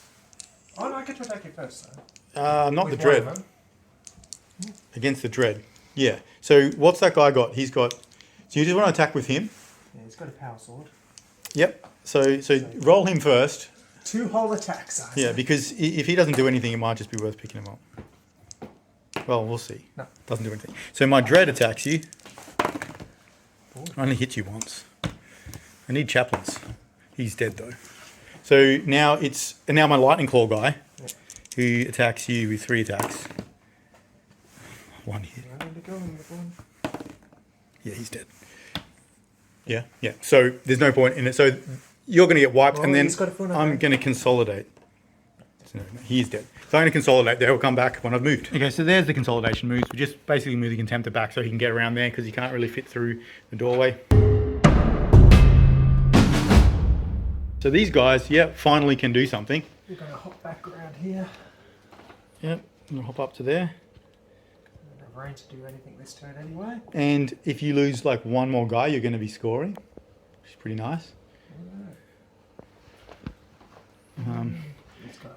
Oh no, I get to attack you first though. Not With the one of dread. them. Against the dread. Yeah. So what's that guy got? He's got. So you just want to attack with him. Yeah, he's got a power sword. Yep. So roll him first. 2 whole attacks. Yeah, because if he doesn't do anything, it might just be worth picking him up. Well, we'll see. No. Doesn't do anything. So my dread attacks you. I only hit you once. I need chaplains. He's dead though. So now now my lightning claw guy, who attacks you with 3 attacks. 1 hit. Yeah, he's dead. Yeah, yeah. So there's no point in it. So you're going to get wiped, and then he's got a full I'm going to consolidate. So, no, he's dead. So I'm going to consolidate. They'll come back when I've moved. Okay, so there's the consolidation moves. We just basically move the contemptor back so he can get around there because he can't really fit through the doorway. So these guys, yeah, finally can do something. We're going to hop back around here. Yep, I'm going to hop up to there. I don't have range to do anything this turn anyway. And if you lose like 1 more guy, you're going to be scoring, which is pretty nice.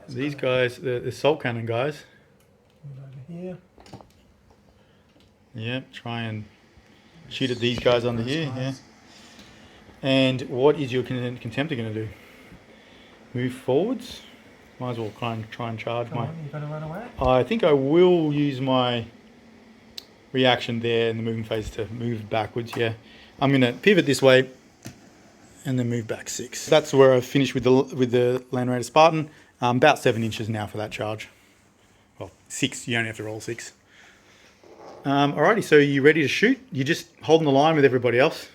These guys, the salt cannon guys. Over here. Yeah, try and shoot at these guys under here. Yeah. And what is your contemptor going to do? Move forwards? Might as well try and charge Come my. on, you going to run away? I think I will use my reaction there in the moving phase to move backwards. Yeah, I'm going to pivot this way and then move back 6. That's where I finished with the Land Raider Spartan. About 7 inches now for that charge. Well, 6. You only have to roll 6. Alrighty, so you ready to shoot? You're just holding the line with everybody else.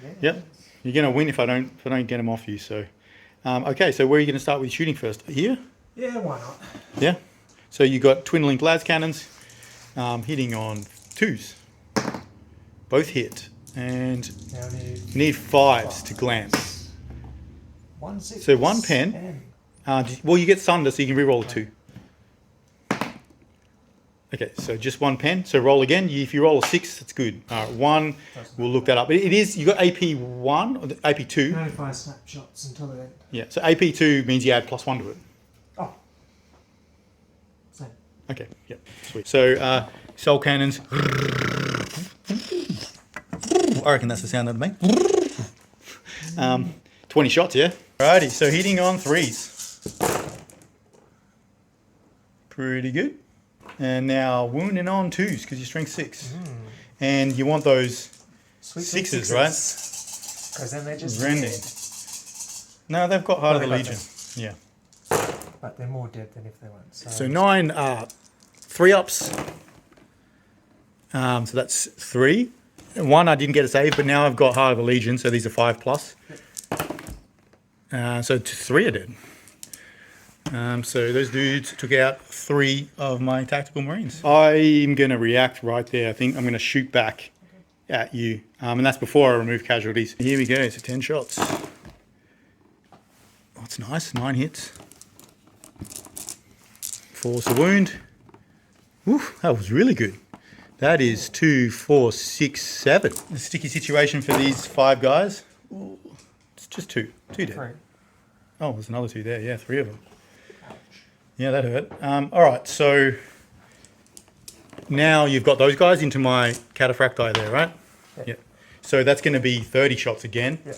Yeah. Yep. You're going to win if I don't get them off you. So, okay. So where are you going to start with shooting first? Here. Yeah, why not? Yeah. So you got twin link las cannons, hitting on 2s. Both hit, and Now I need 5s to glance. 1 6. So 1 pen. Well, you get Sunder, so you can re-roll a 2. Okay, so just 1 pen. So roll again. If you roll a 6, that's good. All right, 1. We'll look that up. It is. You got AP 1 or AP 2. Notify snapshots until the end. Yeah. So AP 2 means you add +1 to it. Oh. Same. Okay. Yep. Sweet. So soul cannons. I reckon that's the sound that'll make. 20 shots. Yeah. Alrighty. So hitting on 3s. Pretty good. And now wounding on 2s because you're strength 6. And you want those Sweet 6s, right? Because then they're just Rending. dead. No, they've got Heart of the they got Legion. Yeah. But they're more dead than if they weren't. So 9 3-ups. So that's 3. 1 I didn't get a save, but now I've got Heart of the Legion, so these are 5+. So 3 are dead. So those dudes took out 3 of my tactical marines. I'm going to react right there. I think I'm going to shoot back at you. And that's before I remove casualties. Here we go. So 10 shots. Oh, that's nice. 9 hits. Force a wound. Ooh, that was really good. That is 2, 4, 6, 7. A sticky situation for these 5 guys. Ooh, it's just 2. 2 dead. 3. Oh, there's another 2 there. Yeah, 3 of them. Yeah, that hurt. All right, so now you've got those guys into my cataphracti there, right? Yeah. So that's going to be 30 shots again. Yeah.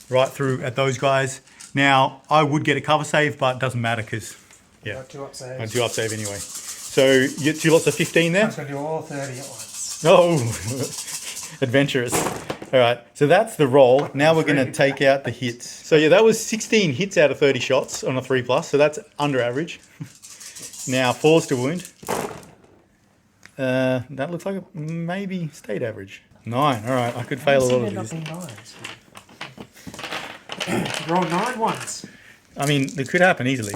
Right through at those guys. Now, I would get a cover save, but it doesn't matter because, yeah, Got 2 up saves. I do up save anyway. So you get 2 lots of 15 there. I'm going to do all 30 at once. Oh, Adventurous. All right, so that's the roll. Now we're going to take out the hits. So yeah, that was 16 hits out of 30 shots on a 3+, so that's under average. Now 4's to wound. That looks like it maybe stayed average. 9, all right, I could fail a lot of these. Roll 9 once. I mean, it could happen easily.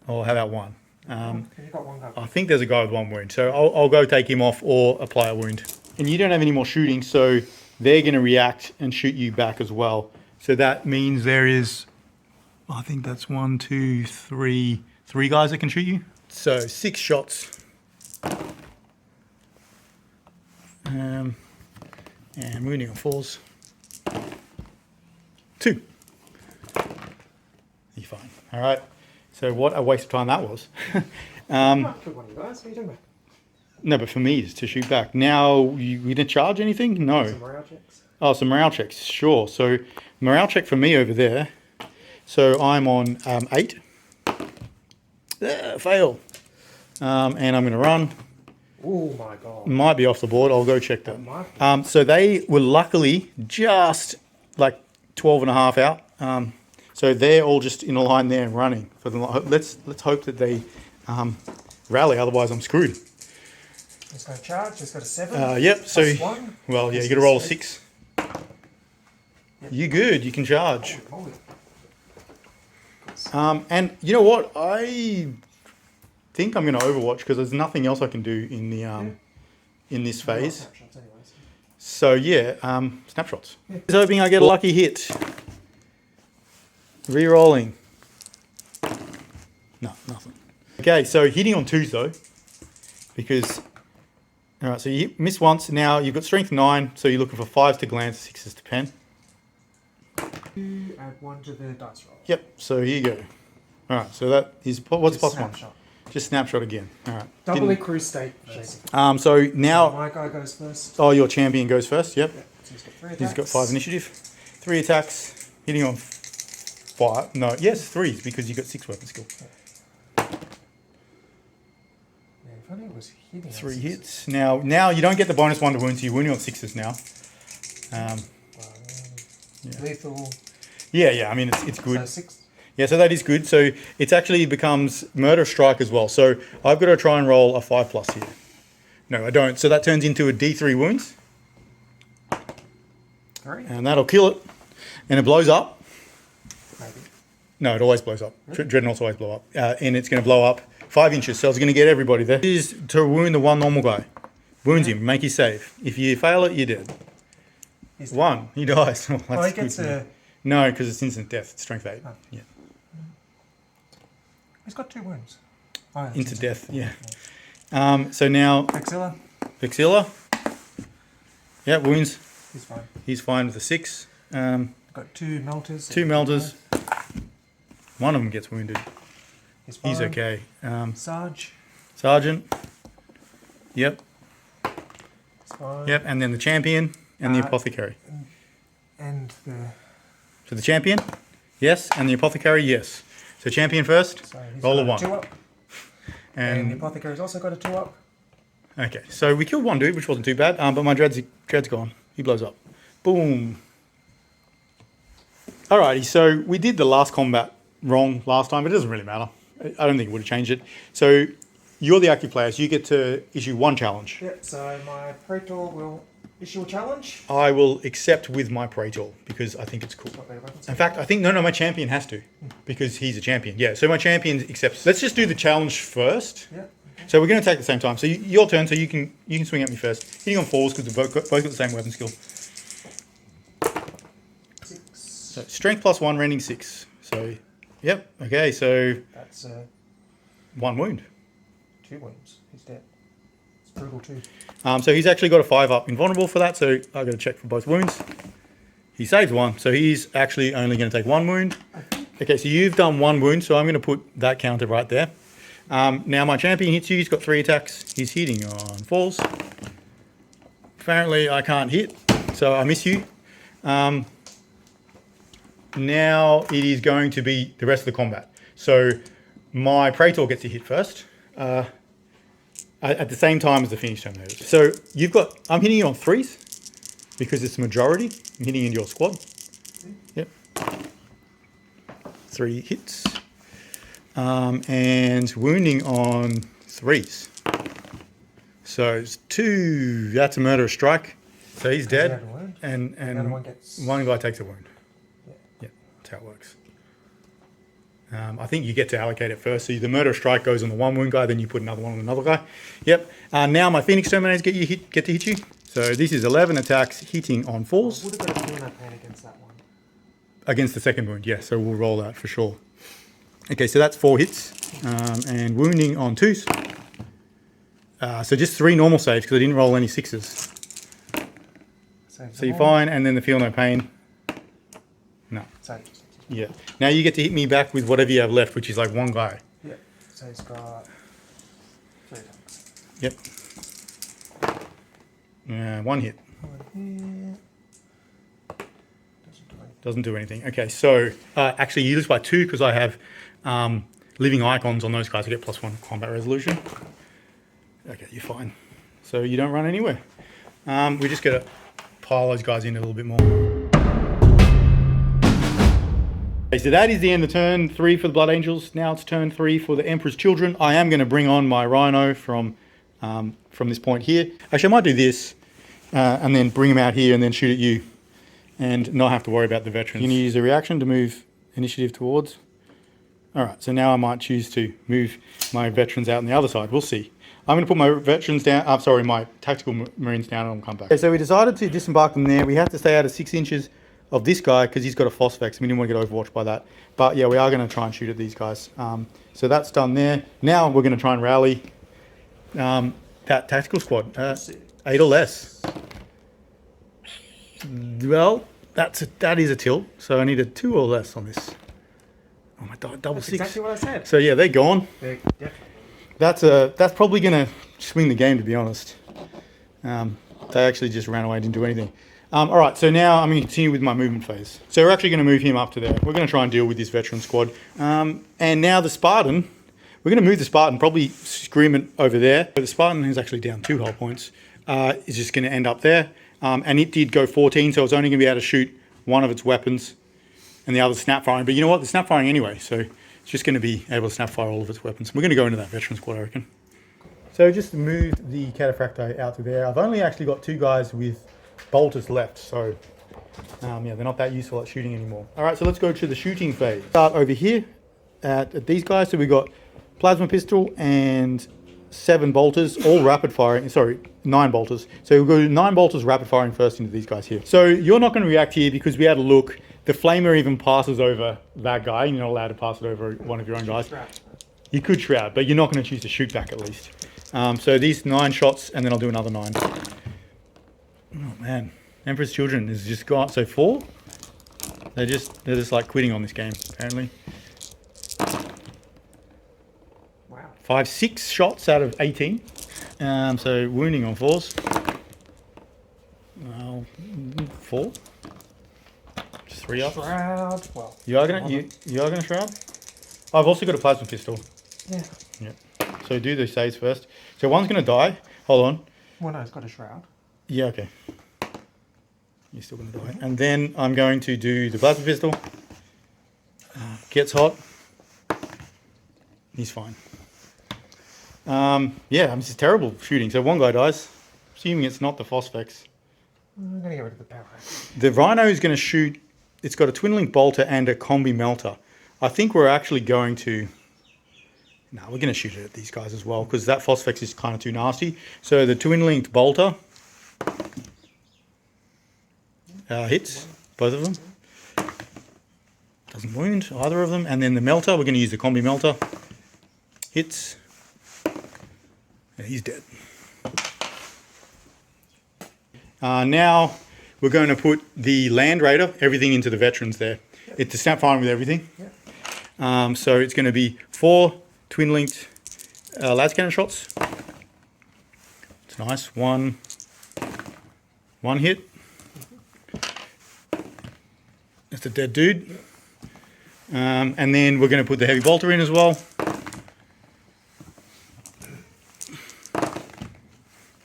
Or how about 1? You've got 1 I think there's a guy with 1 wound, so I'll go take him off or apply a wound. And you don't have any more shooting, so they're going to react and shoot you back as well. So that means there is, I think that's 1, 2, 3 guys that can shoot you. So 6 shots. And wounding on 4s. 2. You're fine. All right. So what a waste of time that was. One of you guys. What are you talking about? No, but for me, it's to shoot back. Now, you didn't charge anything? No. Some morale checks. Oh, some morale checks. Sure. So morale check for me over there. So I'm on 8. Fail. And I'm going to run. Oh my god. Might be off the board. I'll go check that. So they were luckily just like 12 and a half out. So they're all just in a line there and running. For the let's hope that they rally. Otherwise, I'm screwed. It's going to charge. It's got a 7. Yep. So +1. well, yeah, you got to roll a 6. Yep. You're good. You can charge. Holy. And you know what? I think I'm going to Overwatch because there's nothing else I can do in the in this phase. So yeah, snapshots. Yeah. Just hoping I get a lucky hit. Re-rolling. No, nothing. Okay, so hitting on 2s though, because all right. So you miss once. Now you've got strength 9, so you're looking for 5s to glance, 6s to pen. You add 1 to the dice roll. Yep. So here you go. All right. So that is what's Just +1. snapshot. Just snapshot again. All right. Doubly cruise state. So now. My guy goes first. Oh, your champion goes first. Yep. Yeah, so he's got 3 attacks. He's got 5 initiative. 3 attacks. Hitting on 5. No, yes, 3s because you got 6 weapon skill. Yeah, if only it was hitting. 3 hits. Now you don't get the bonus 1 to wound, so you're wounding on 6s now. Yeah. Lethal. Yeah. I mean, it's good. So 6. Yeah, so that is good. So it actually becomes murder strike as well. So I've got to try and roll a 5+ here. No, I don't. So that turns into a D3 wounds. 3. And that'll kill it. And it blows up. Maybe. No, it always blows up. Dreadnoughts always blow up. And it's going to blow up 5 inches. So it's going to get everybody there. This is to wound the 1 normal guy. Wounds him. Make you save. If you fail it, you're dead. 1. He dies. Oh, Well, he gets a... No, because it's instant death. It's strength 8. Oh. Yeah. He's got 2 wounds. Oh, that's Into insane. death, yeah. So now... Vexilla. Vexilla. Yeah, wounds. He's fine. He's fine with a 6. Got 2 melters. 2 melters. One of them gets wounded. He's fine. He's okay. Sarge. Sergeant. Yep. He's fine. Yep, and then the champion and the apothecary. And the... So the champion, yes, and the apothecary, yes. So champion first, So he's roll a got 1. 2 up. And the And apothecary's also got a 2 up. okay, so we killed one dude, which wasn't too bad, but my dread's gone. He blows up. Boom. Alrighty, so we did the last combat wrong last time, but it doesn't really matter. I don't think it would have changed it. So you're the active player, so you get to issue 1 challenge. Yep, so my Praetor will issue a challenge. I will accept with my Praetor because I think it's cool. In fact, I think, no, my champion has to because he's a champion. Yeah, so my champion accepts. Let's just do the challenge first. Yeah. So we're going to take the same time. So your turn, so you can swing at me first. Hitting on 4s because we've both got the same weapon skill. 6. So strength +1, rending 6. So, yep, okay, so That's 1 wound. 2 wounds. He's dead. It's brutal too. So he's actually got a 5 up invulnerable for that, so I've got to check for both wounds. He saves 1, so he's actually only going to take 1 wound. Okay, so you've done 1 wound, so I'm going to put that counter right there. Now my champion hits you, he's got 3 attacks. He's hitting on 4s. Apparently I can't hit, so I miss you. Now it is going to be the rest of the combat. So my Praetor gets to hit first. at the same time as the Phoenix Terminators. So you've got, I'm hitting you on 3s because it's the majority. I'm hitting into your squad. Yep. 3 hits. And wounding on 3s. So it's 2, that's a murderous strike. So he's dead. And one guy takes a wound. Yeah, that's how it works. I think you get to allocate it first. So the murder strike goes on the 1 wound guy, then you put another one on another guy. Yep. Now my Phoenix Terminators get to hit you. So this is 11 attacks hitting on 4s. Would have got a feel no pain against that one. Against the second wound, yeah. So we'll roll that for sure. Okay, so that's 4 hits. And wounding on 2s. So just 3 normal saves because I didn't roll any 6s. So you're fine, and then the feel no pain. No. Saves. Yeah. Now you get to hit me back with whatever you have left, which is like 1 guy. Yeah. So he's got 3 attacks. Yep. 1 hit. 1 hit. Doesn't do anything. Okay, so actually you lose by 2 because I have living icons on those guys. I get +1 combat resolution. Okay, you're fine. So you don't run anywhere. We just got to pile those guys in a little bit more. Okay, so that is the end of turn 3 for the Blood Angels. Now it's turn 3 for the Emperor's Children. I am going to bring on my Rhino from this point here. Actually, I might do this and then bring him out here and then shoot at you and not have to worry about the veterans. You need to use a reaction to move initiative towards. All right, so now I might choose to move my veterans out on the other side. We'll see. I'm going to put my veterans down, my tactical marines down and I'll come back. Okay, so we decided to disembark them there. We have to stay out of 6 inches of this guy because he's got a phosphex. We didn't want to get overwatched by that. But yeah, we are going to try and shoot at these guys. So that's done there. Now we're going to try and rally that tactical squad. 8 or less. Well, that is a tilt. So I need a 2 or less on this. Oh my god, double 6. Exactly what I said. So yeah, they're gone. They're definitely. That's probably going to swing the game, to be honest. They actually just ran away, didn't do anything. All right, so now I'm going to continue with my movement phase. So we're actually going to move him up to there. We're going to try and deal with this veteran squad. And now the Spartan, we're going to move the Spartan, probably scream it over there. But the Spartan is actually down 2 hull points. Is just going to end up there. And it did go 14, so it's only going to be able to shoot one of its weapons and the other snap firing. But you know what? They're snap firing anyway, so it's just going to be able to snap fire all of its weapons. We're going to go into that veteran squad, I reckon. So just moved the Cataphracti out to there. I've only actually got 2 guys with bolters left, so yeah, they're not that useful at shooting anymore. All right, so let's go to the shooting phase. Start over here at these guys. So we've got plasma pistol and 7 bolters, all rapid firing. Sorry, 9 bolters. So we'll go 9 bolters rapid firing first into these guys here. So you're not going to react here because we had a look. The flamer even passes over that guy. You're not allowed to pass it over one of your own guys. You could shroud, but you're not going to choose to shoot back at least. So these 9 shots, and then I'll do another 9. Oh man, Emperor's Children is just gone. So 4. They're just like quitting on this game apparently. Wow. 5, 6 shots out of 18. So wounding on 4s. Well, 4. Just 3 up. Shroud. Well. You are gonna shroud. I've also got a plasma pistol. Yeah. Yep. So do the saves first. So one's gonna die. Hold on. Well, no, it's got a shroud. Yeah. Okay. You're still gonna die. And then I'm going to do the plasma pistol. Gets hot. He's fine. Yeah, this is terrible shooting. So one guy dies. Assuming it's not the phosphex. I'm gonna get rid of the power. The Rhino is going to shoot. It's got a twin link bolter and a combi melter. I think we're actually going to. No, we're going to shoot it at these guys as well because that phosphex is kind of too nasty. So the twin linked bolter hits both of them. Doesn't wound either of them. And then the melter, we're going to use the combi melter. Hits. Yeah, he's dead. Now we're going to put the Land Raider, everything into the veterans there. It's a snap firing with everything. Yeah. So it's going to be 4 twin linked las cannon shots. It's nice. One hit. That's a dead dude. And then we're going to put the heavy bolter in as well.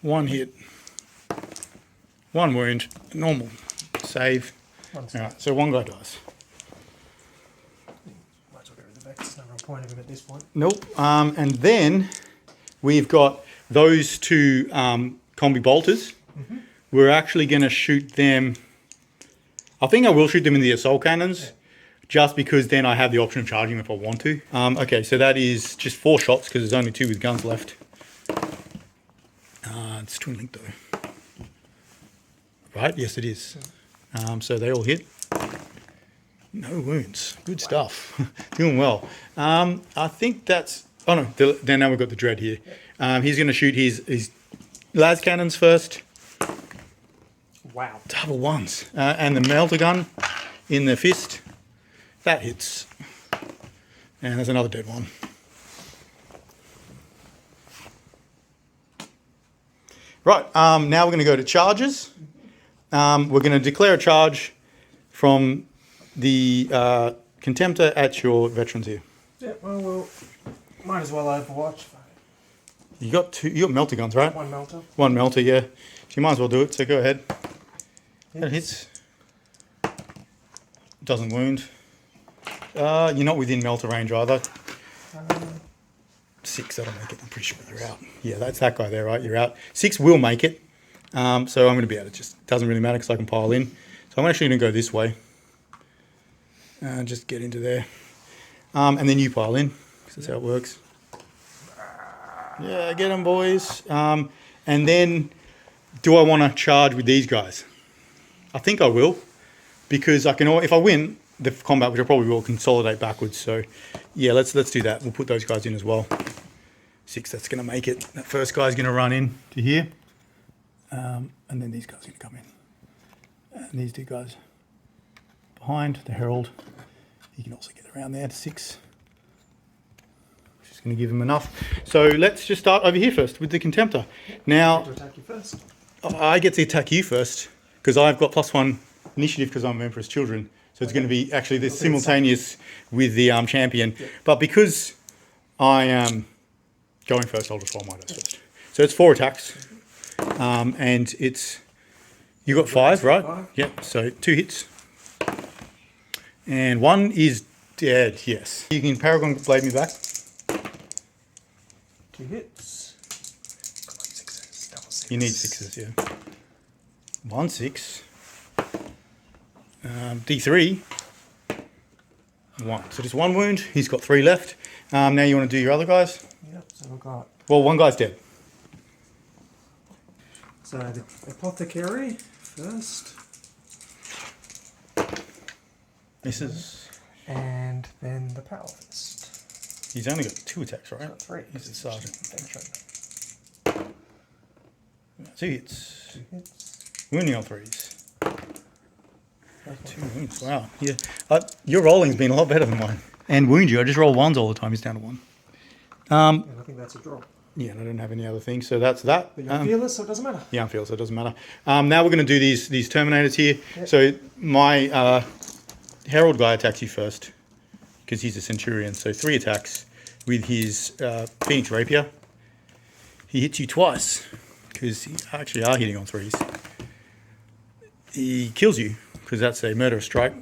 1 hit, 1 wound, normal, save. Alright, so 1 guy dies. Might as well get rid of the back. There's no real point of him at this point. Nope. And then we've got those 2 combi bolters. We're actually going to shoot them. I think I will shoot them in the assault cannons, just because then I have the option of charging them if I want to. Okay, so that is just 4 shots because there's only 2 with guns left. It's twin link though. Right? Yes, it is. So they all hit. No wounds. Good stuff. Doing well. I think that's... Oh no, then now we've got the Dread here. He's going to shoot his las cannons first. Wow. Double 1s. And the melter gun in the fist. That hits. And there's another dead one. Right, now we're going to go to charges. We're going to declare a charge from the Contemptor at your veterans here. Yeah, well, might as well Overwatch. You got melter guns, right? 1 melter. 1 melter, yeah. So you might as well do it, so go ahead. That hits. Doesn't wound. You're not within melter range either. 6, that'll make it. I'm pretty sure you're out. Yeah, that's that guy there, right? You're out. 6 will make it. So I'm going to be able to just... Doesn't really matter because I can pile in. So I'm actually going to go this way. Just get into there. And then you pile in, because that's how it works. Yeah, get them, boys. And then, do I want to charge with these guys? I think I will, because I can. If I win the combat, which I probably will, consolidate backwards. So, yeah, let's do that. We'll put those guys in as well. 6, that's going to make it. That first guy's going to run in to here, and then these guys are going to come in. And these 2 guys behind the Herald. You can also get around there to 6. Just going to give him enough. So let's just start over here first with the Contemptor. Now, To attack you first. I get to attack you first because I've got +1 initiative because I'm Emperor's Children. So it's going to be actually this simultaneous with the champion. Yeah. But because I am going first, I'll just roll my dice first. So it's 4 attacks. And it's... You got 5, right? 5. Yep. So 2 hits. And 1 is dead, yes. You can Paragon Blade me back. 2 hits. Come on, 6s. Double 6. You need 6s, yeah. 1 6. D3. 1. So just 1 wound. He's got 3 left. Now you want to do your other guys? Yep, so we've got... Well, 1 guy's dead. So the Apothecary first. Misses. And then the Power Fist. He's only got 2 attacks, right? Got 3. He's a sergeant. Veteran. 2 hits. 2 hits. Wounding on 3s. 2 wounds. Wow. Yeah. Your rolling's been a lot better than mine. And wound you. I just roll 1s all the time. He's down to 1. And I think that's a draw. Yeah, and I don't have any other things, so that's that. But you're fearless, so it doesn't matter. Yeah, I'm fearless, so it doesn't matter. Now we're going to do these Terminators here. Yep. So my Herald guy attacks you first because he's a Centurion. So 3 attacks with his Phoenix Rapier. He hits you twice because he actually are hitting on 3s. He kills you because that's a murderous strike.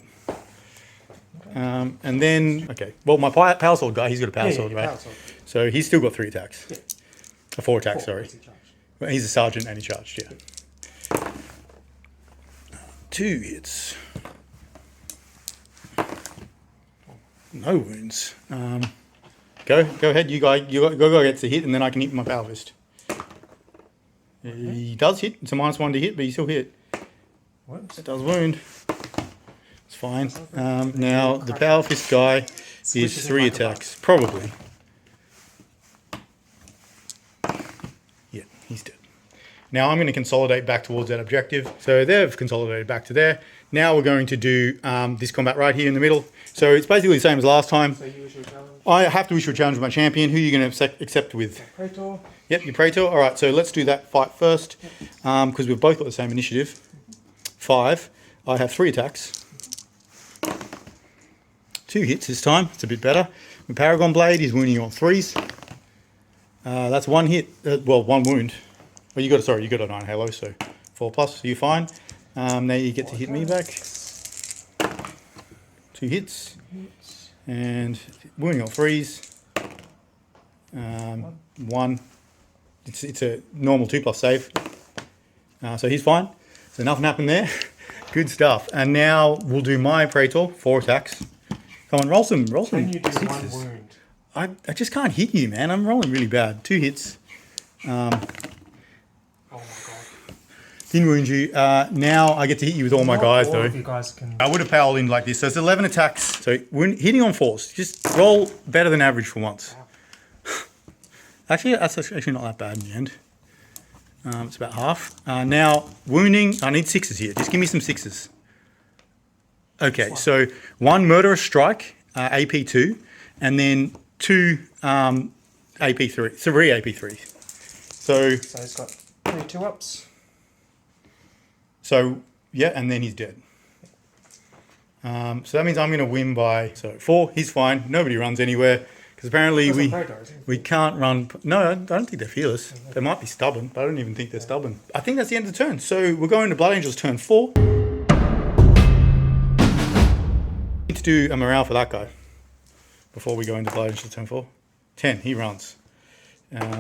And then, okay, well, my Power Sword guy, he's got a Power Sword, right? Power Sword. So he's still got 3 attacks. Yeah. 4 attacks, sorry. He charged. Well, he's a sergeant and he charged, yeah. 2 hits. No wounds. Go ahead. You go gets the hit, and then I can hit my Power Fist. He does hit. It's a -1 to hit, but he still hit. What? It does wound. It's fine. Now the Power Fist guy is 3 attacks, probably. Yeah, he's dead. Now I'm going to consolidate back towards that objective. So they've consolidated back to there. Now we're going to do this combat right here in the middle. So it's basically the same as last time. So you issue a challenge. I have to issue a challenge with my champion. Who are you going to accept with? Praetor. Yep, your Praetor. All right, so let's do that fight first because we've both got the same initiative. 5. I have 3 attacks. 2 hits this time. It's a bit better. My Paragon Blade is wounding you on 3s. That's 1 hit. Well, 1 wound. Oh, you got a 9 halo, so 4+. So you're fine. Now you get to hit me back. 2 hits. And wounding on 3s. 1. It's a normal 2+ save. So he's fine. So nothing happened there. Good stuff. And now we'll do my Praetor, 4 attacks. Come on, roll some Can you do sixes. 1 wound? I just can't hit you, man. I'm rolling really bad. 2 hits. Oh my god. Didn't wound you. Now I get to hit you with all my guys, All though. of you guys can... I would have powered in like this. So it's 11 attacks. So hitting on 4s. Just roll better than average for once. Actually, that's actually not that bad in the end. It's about half. Now, wounding. I need 6s here. Just give me some 6s. Okay, so 1 murderous strike, AP2, and then 2 AP3. 3 AP3. So he's got 3 2-ups. So, yeah, and then he's dead. So that means I'm going to win by 4. He's fine. Nobody runs anywhere. Because apparently we can't run. No, I don't think they're fearless. They might be stubborn, but I don't even think they're stubborn. I think that's the end of the turn. So we're going to Blood Angel's turn 4. Need to do a morale for that guy before we go into Blood Angel's turn 4. 10, he runs.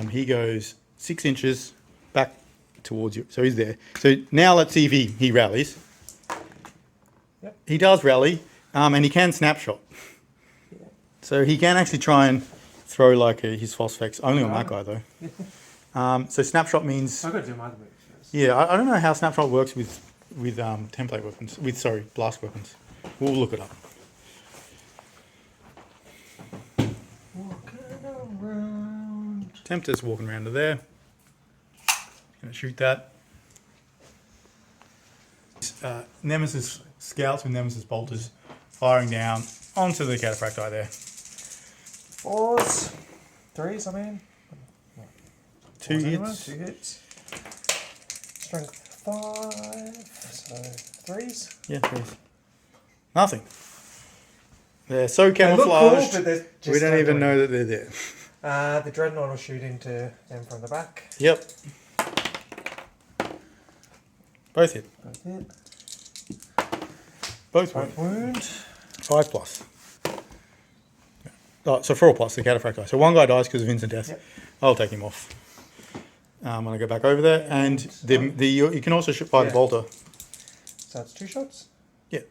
He goes 6 inches back towards you. So he's there. So now let's see if he rallies. Yep. He does rally, and he can snapshot. So he can actually try and throw like his phosphex, only on that guy though. So snapshot means... I've got to do my other moves first. Yeah, I don't know how snapshot works with template weapons, blast weapons. We'll look it up. Walking around. Tempter's walking around to there. Gonna shoot that. Nemesis scouts with Nemesis bolters firing down onto the cataphracti there. 4s. 3s, I mean. 2 hits. 2 hits. Strength 5. So 3s. Yeah, 3s. Nothing. They're so They look camouflaged, cool, but they're just we don't even doing- know that they're there. The Dreadnought will shoot into them from the back. Yep. Both hit. Both hit. Both Both wound. wound. 5+. Oh, so 4+, the cataphracti. So one guy dies because of instant death. Yep. I'll take him off. When I go back over there. And you can also shoot by the bolter. So it's 2 shots. Yeah.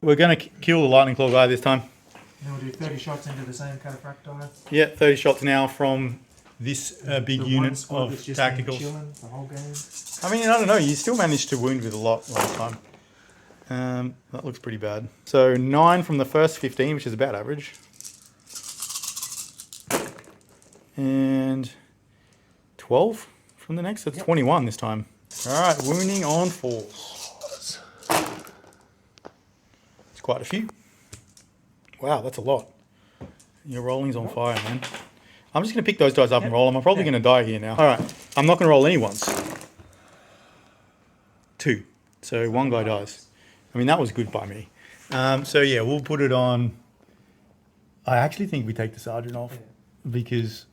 We're going to kill the lightning claw guy this time. And we'll do 30 shots into the same cataphracti. Yeah, 30 shots now from this big The unit one squad of that's just been tacticals. chilling the whole game. I mean, I don't know. You still managed to wound with a lot last time. That looks pretty bad. So 9 from the first 15, which is about average. And 12 from the next. That's 21 this time. All right, wounding on 4s. It's quite a few. Wow, that's a lot. Your rolling's on fire, man. I'm just going to pick those guys up and roll them. I'm probably going to die here now. All right, I'm not going to roll any ones. 2. So one guy dies. I mean, that was good by me. So yeah, we'll put it on. I actually think we take the sergeant off because,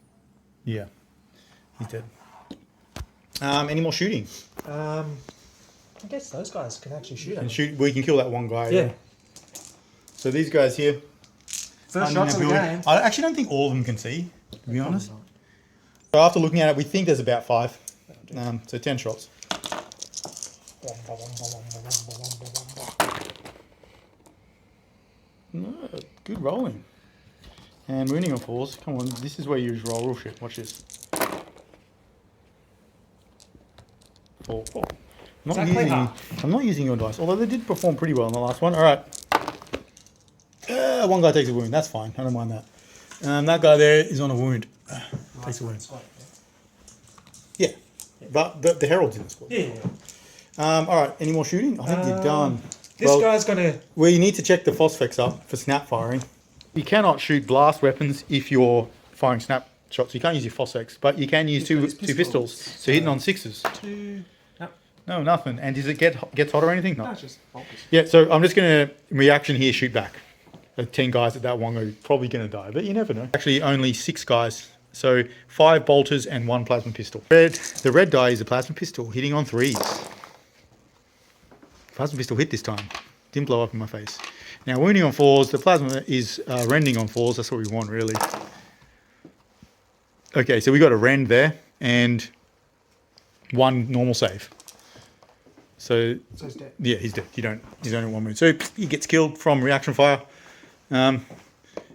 yeah, he's dead. Any more shooting? I guess those guys can actually shoot And at shoot. We can kill that one guy. Yeah. So these guys here. First shots of the game. I actually don't think all of them can see, to be honest. So after looking at it, we think there's about 5. So 10 shots. No, good rolling. And wounding on 4s. Come on, this is where you use roll shit. Watch this. 4. I'm not using your dice, although they did perform pretty well in the last one. All right. One guy takes a wound. That's fine. I don't mind that. That guy there is on a wound. Takes a wound. Yeah. But the Herald's in the squad. Yeah. All right. Any more shooting? I think you're done. This guy's gonna. Well, you need to check the phosphex up for snap firing. You cannot shoot blast weapons if you're firing snap shots. You can't use your phosphex, but you can use two pistols. So hitting on 6s. 2. No, nothing. And does it get hot or anything? No. No, it's just focus. Yeah. So I'm just gonna reaction here, shoot back. 10 guys at that one are probably gonna die, but you never know. Actually, only 6 guys So 5 bolters and 1 plasma pistol. The red die is a plasma pistol hitting on 3s. Plasma pistol hit this time. Didn't blow up in my face. Now wounding on 4s. The plasma is rending on 4s. That's what we want really. Okay, so we got a rend there and 1 normal save. So he's dead. Yeah, he's dead. He's only 1 wound. So he gets killed from reaction fire. You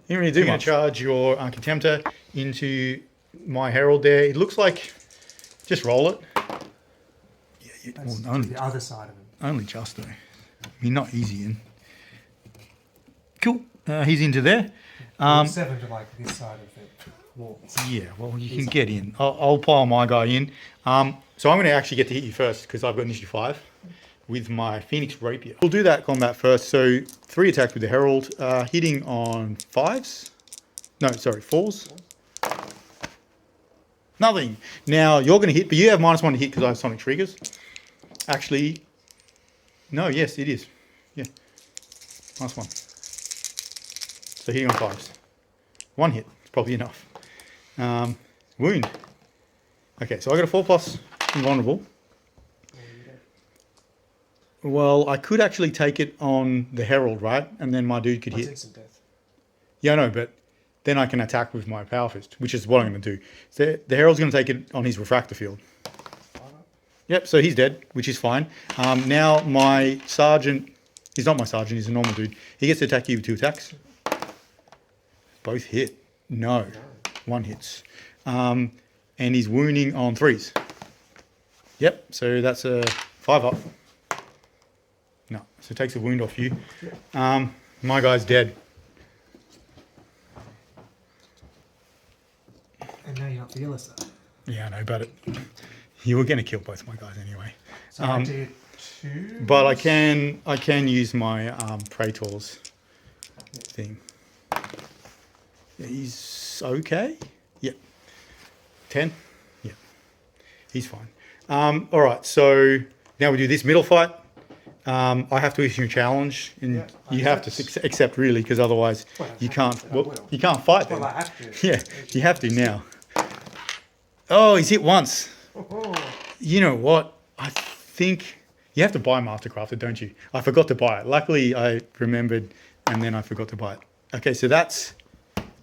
didn't really do much. Charge your Contemptor into my Herald there. It looks like, just roll it. Yeah, Only the other side of him. Only just though. I mean, not easy in. Cool. He's into there. 7 to like this side of the wall. Yeah, well, you can get in. I'll pile my guy in. So I'm going to actually get to hit you first because I've got initiative 5 with my Phoenix Rapier. We'll do that combat first. So 3 attacks with the Herald, hitting on 5s. No, sorry, 4s. Nothing. Now you're going to hit, but you have -1 to hit because I have Sonic Triggers. Actually, no, yes, it is. Yeah, -1. So hitting on 5s. 1 hit, it's probably enough. Wound. Okay, so I got a 4+ invulnerable. Well, I could actually take it on the Herald, right? And then my dude could hit. Instant death. Yeah, I know, but then I can attack with my Power Fist, which is what I'm going to do. So the Herald's going to take it on his Refractor Field. Yep, so he's dead, which is fine. Now my Sergeant, he's not my Sergeant, he's a normal dude. He gets to attack you with 2 attacks. Both hit. No. 1 hits. And he's wounding on 3s. Yep, so that's a 5 up. No, so it takes a wound off you. My guy's dead. And now you're not fearless. Yeah, I know, but you were going to kill both my guys anyway. So I did 2. But I can use my Praetor's thing. Yeah, he's okay. Yep. 10. Yeah, he's fine. All right, so now we do this middle fight. I have to issue a challenge, and you have to accept really, because otherwise you can't. Well, you can't fight them. Well, I have to. Yeah, you have to now. Oh, he's hit once. Oh. You know what? I think you have to buy Mastercrafted, don't you? I forgot to buy it. Luckily, I remembered, and then I forgot to buy it. Okay, so that's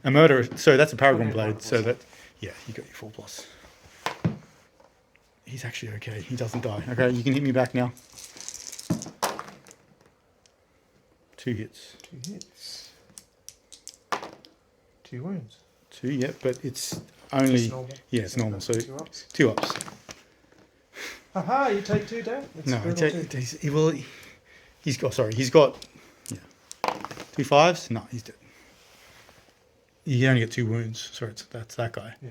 a murder. So that's a Paragon Blade. So that, yeah, you got your 4+. He's actually okay. He doesn't die. Okay, you can hit me back now. 2 hits. 2 hits. 2 wounds. 2, yeah, but it's only... It's normal. Yeah, it's normal, so 2 ups. 2 ups. Aha, you take 2 down? No, he's got, sorry, he's got, yeah, 2 5s? No, he's dead. You only get 2 wounds, sorry, that's that guy. Yeah.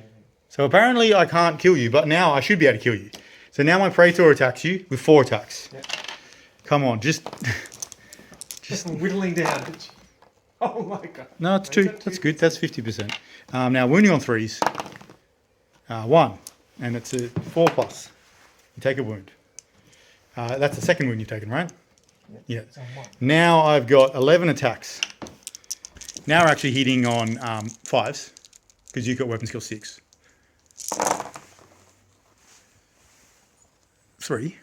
So apparently I can't kill you, but now I should be able to kill you. So now my Praetor attacks you with 4 attacks. Yeah. Come on, just whittling down. Oh my god. No, it's 2. That's good. That's 50%. Now wounding on 3s. 1, and it's a 4+. You take a wound. That's the second wound you've taken, right? Yeah. It's on 1. Now I've got 11 attacks. Now we're actually hitting on 5s because you've got weapon skill 6. 3,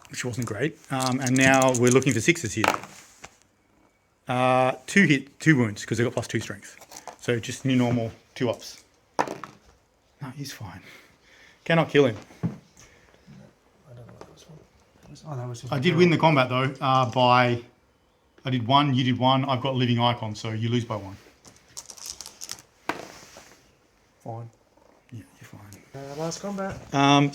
which wasn't great. And now we're looking for 6s here. 2 wounds because they've got +2 strength. So just new normal 2 ups. No, he's fine. Cannot kill him. I don't know what that was for. That was I did win the combat though by... I did 1, you did 1. I've got living icon, so you lose by 1. Fine. Yeah, you're fine. Last combat.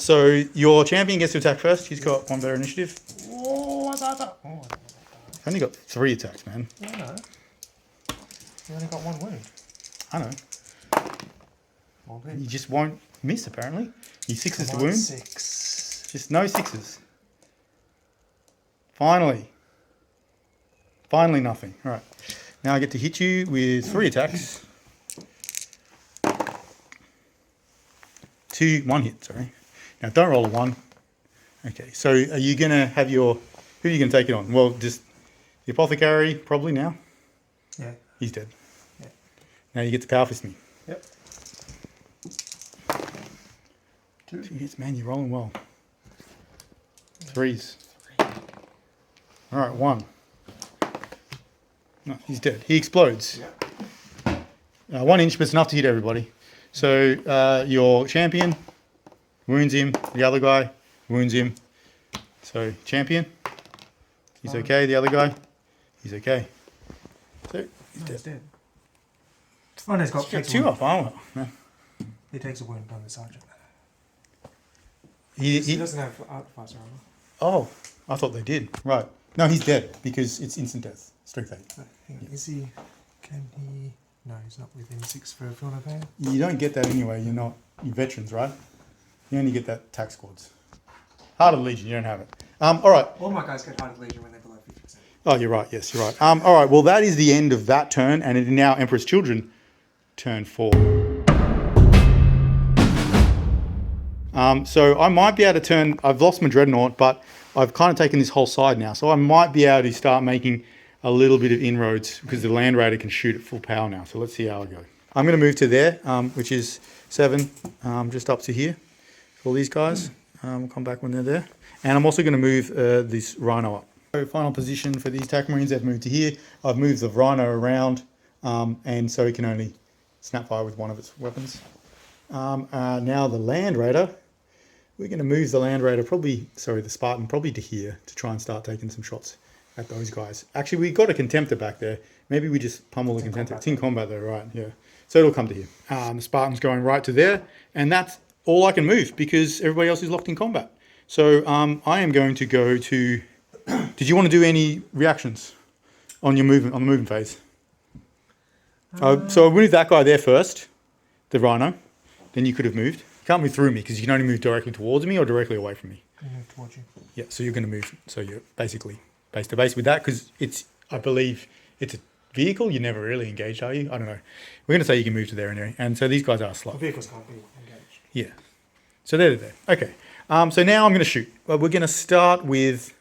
So your champion gets to attack first. He's got 1 better initiative. Oh, what's that? Oh, I've only got 3 attacks, man. I know. You only got 1 wound. I know. Well, You just won't miss, apparently. You 6s to Come on, wound. 6. Just no 6s. Finally. Finally nothing. All right. Now I get to hit you with 3 attacks. 1 hit, sorry. Now don't roll a 1. Okay, so are you going to have your... Who are you going to take it on? Well, just the Apothecary, probably now. Yeah. He's dead. Yeah. Now you get to power fist me. Yep. 2 hits, man, you're rolling well. 3s. All right, 1. No, he's dead. He explodes. Yep. 1 inch, but it's enough to hit everybody. So your champion wounds him. The other guy wounds him. So champion, he's okay. The other guy, he's okay. So he's dead. Oh, no, he's got He's got 2 off armor. Yeah. He takes a wound on the sergeant. He doesn't have artificer armor. Oh, I thought they did. Right. No, he's dead because it's instant death. Strength 8. Hang on, is he? Can he? No, he's not within 6 for Feel No Pain. You don't get that anyway. You're veterans, right? You only get that tax squads. Heart of the Legion, you don't have it. All right. All my guys get Heart of Legion when they're below 50%. Oh, you're right. Yes, you're right. All right. Well, that is the end of that turn, and it is now Emperor's Children, turn 4. So I might be able to turn. I've lost my Dreadnought, but I've kind of taken this whole side now, so I might be able to start making a little bit of inroads because the Land Raider can shoot at full power now. So let's see how I go. I'm going to move to there, which is 7, just up to here. For all these guys, we'll come back when they're there, and I'm also going to move this Rhino up. So final position for these TAC Marines, they've moved to here. I've moved the Rhino around, and so he can only snap fire with one of its weapons. Now the Land Raider. We're going to move the Land Raider the Spartan probably to here to try and start taking some shots at those guys. Actually, we got a Contemptor back there. Maybe we just pummel the Contemptor. It's in combat though, right? Yeah. So it'll come to here. The Spartan's going right to there, and that's all I can move because everybody else is locked in combat. So I am going to go to... Did you want to do any reactions on your movement, on the movement phase? So I moved that guy there first, the Rhino. Then you could have moved. You can't move through me because you can only move directly towards me or directly away from me. I move towards you. Yeah, so you're going to move. So you're basically base to base with that because I believe it's a vehicle. You're never really engaged, are you? I don't know. We're going to say you can move to there anyway. And so these guys are slow. The vehicles can't be engaged. Yeah. So they're there. Okay. So now I'm going to shoot. Well, we're going to start with...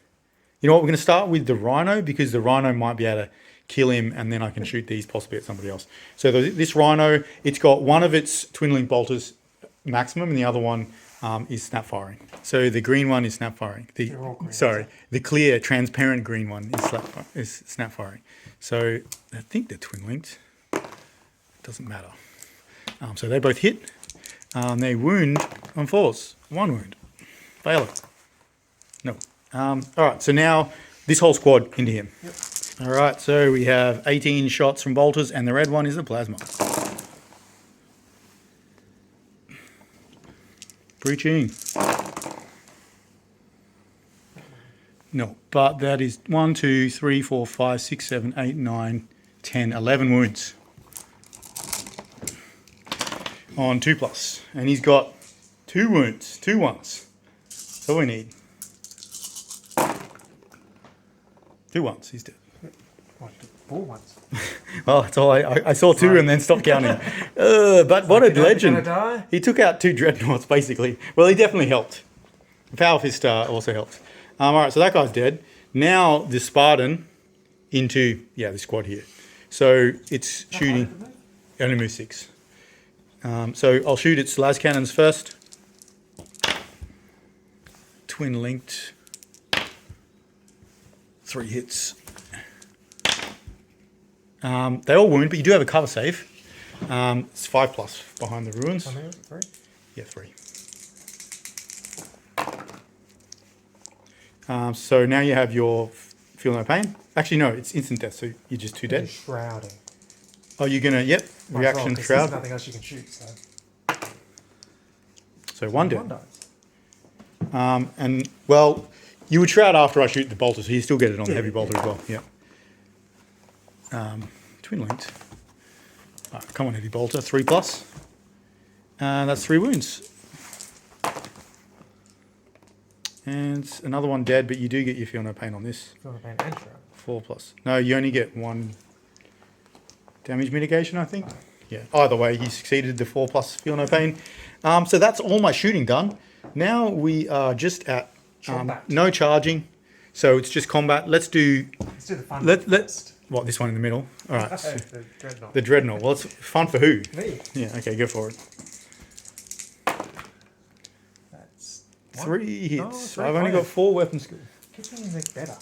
You know what? We're going to start with the Rhino because the Rhino might be able to kill him and then I can shoot these possibly at somebody else. So this Rhino, it's got one of its twin link bolters maximum and the other one is snap firing. So the green one is snap firing. The clear, transparent green one is snap firing. So I think they're twin linked. Doesn't matter. So they both hit. They wound on 4s. 1 wound. Fail it. No. All right, so now this whole squad into him. Yep. All right, so we have 18 shots from bolters, and the red one is a plasma. Breaching. No, but that is 1, 2, 3, 4, 5, 6, 7, 8, 9, 10, 11 wounds. On 2+. And he's got 2 wounds, 2 ones. That's all we need. 2 ones, he's dead. What, 4 ones? Well, that's all I saw 2 and then stopped counting. But what a legend. Die? He took out 2 dreadnoughts, basically. Well, he definitely helped. The Power Fist also helped. All right, so that guy's dead. Now the Spartan into, the squad here. So it's shooting, it only moves 6. So I'll shoot its las cannons first. Twin linked. 3 hits. They all wound, but you do have a cover save. It's 5+ behind the ruins. 3? Yeah, 3. So now you have your feel no pain. Actually, no, it's instant death, so you're just 2 dead. Shrouding. Oh, you're gonna, reaction shroud. There's nothing else you can shoot, so. So 1 dead. 1 dies. And, well, you would shroud after I shoot the bolter, so you still get it on the heavy bolter as well. Yeah. Twin linked. Come on, heavy bolter, 3+. That's 3 wounds. And another one dead, but you do get your feel no pain on this. Feel no pain and shroud. 4+. No, you only get 1 damage mitigation, I think. Yeah. Either way, he succeeded the 4+ feel no pain. So that's all my shooting done. Now we are just at no charging, so it's just combat. Let's do the fun first. What, this one in the middle? All right. The dreadnought. The dreadnought. Well, it's fun for who? Me. Yeah, okay, go for it. That's 3 hits. Oh, 3 I've only got 4 weapon skill. Keep making them better.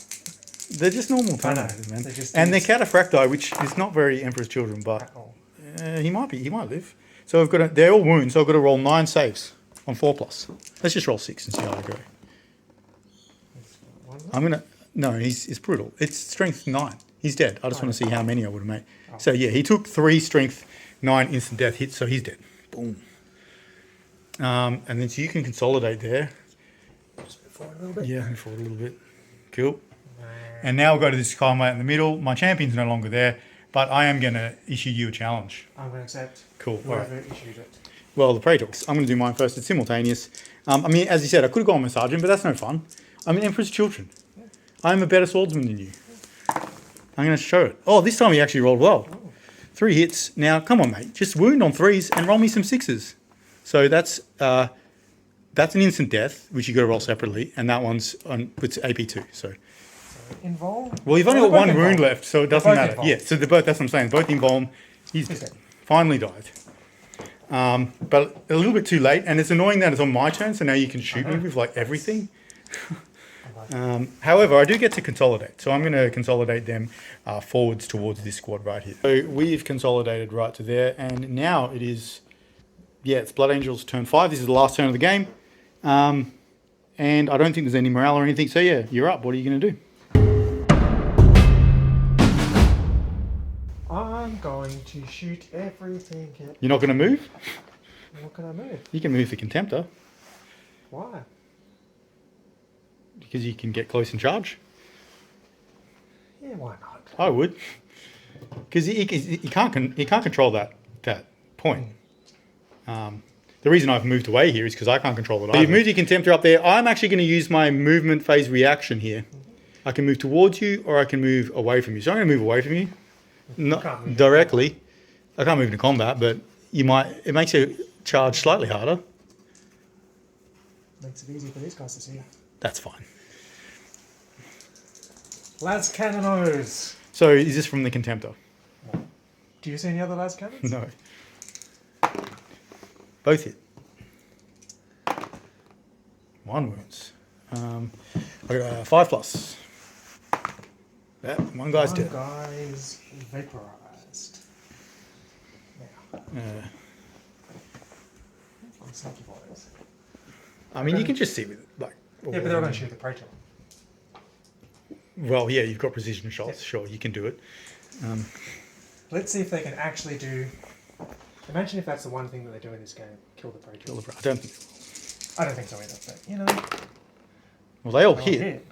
They're just normal I know, Terminators, man. they're just And they're these- cataphracti, which is not very Emperor's Children, but At all. he might live. So I've got they're all wounds, so I've got to roll 9 saves on 4+. Let's just roll 6 and see how I go. I'm gonna he's brutal. It's strength 9. He's dead. I just want to see how many I would have made. So yeah, he took 3 strength 9 instant death hits, so he's dead. Boom. And then so you can consolidate there. Just before a little bit. Yeah, move forward a little bit. Cool. And now we'll go to this combat in the middle. My champion's no longer there, but I am going to issue you a challenge. I'm going to accept. Cool. All right. Whoever issued it. Well, the traitorous. I'm going to do mine first. It's simultaneous. I mean, as you said, I could have gone with Sergeant, but that's no fun. I'm an Emperor's Children. I'm a better swordsman than you. I'm going to show it. Oh, this time he actually rolled well. 3 hits. Now, come on, mate. Just wound on 3s and roll me some 6s. So that's an instant death, which you got to roll separately, and that one's on it's AP2. So. Involved? Well, you've only got 1 wound left, so it doesn't both matter. involved. Yeah, so they're both. That's what I'm saying. Both involved. He's dead. finally died. But a little bit too late, and it's annoying that it's on my turn. So now you can shoot me with like everything. However, I do get to consolidate, so I'm going to consolidate them forwards towards this squad right here. So we've consolidated right to there, and now it is, it's Blood Angels turn 5. This is the last turn of the game, and I don't think there's any morale or anything. So yeah, you're up. What are you going to do? I'm going to shoot everything. You're not going to move? What can I move? You can move the Contemptor, Why? because you can get close and charge. Yeah, why not? I would, because he can't control that point. The reason I've moved away here is because I can't control it. So you've moved your Contemptor up there. I'm actually going to use my movement phase reaction here. I can move towards you, or I can move away from you. So I'm going to move away from you, not directly. I can't move into combat, but you might. It makes you charge slightly harder. Makes it easy for these guys to see. That's fine. Las Cannonos! So is this from the Contemptor? Do you see any other Las Cannons? No. Both hit. 1 wounds. I got 5+. Yeah, one guy's dead. One guy's vaporized. Now, I'm sneaky boys. I mean, you can just see with like. Yeah, but they're going to shoot the Praetor. Well, yeah, you've got precision shots. Yeah. Sure, you can do it. Let's see if they can actually do. Imagine if that's the one thing that they do in this game: kill the Praetor. I don't think. I don't think so either. But you know, Well, they all they'll hit.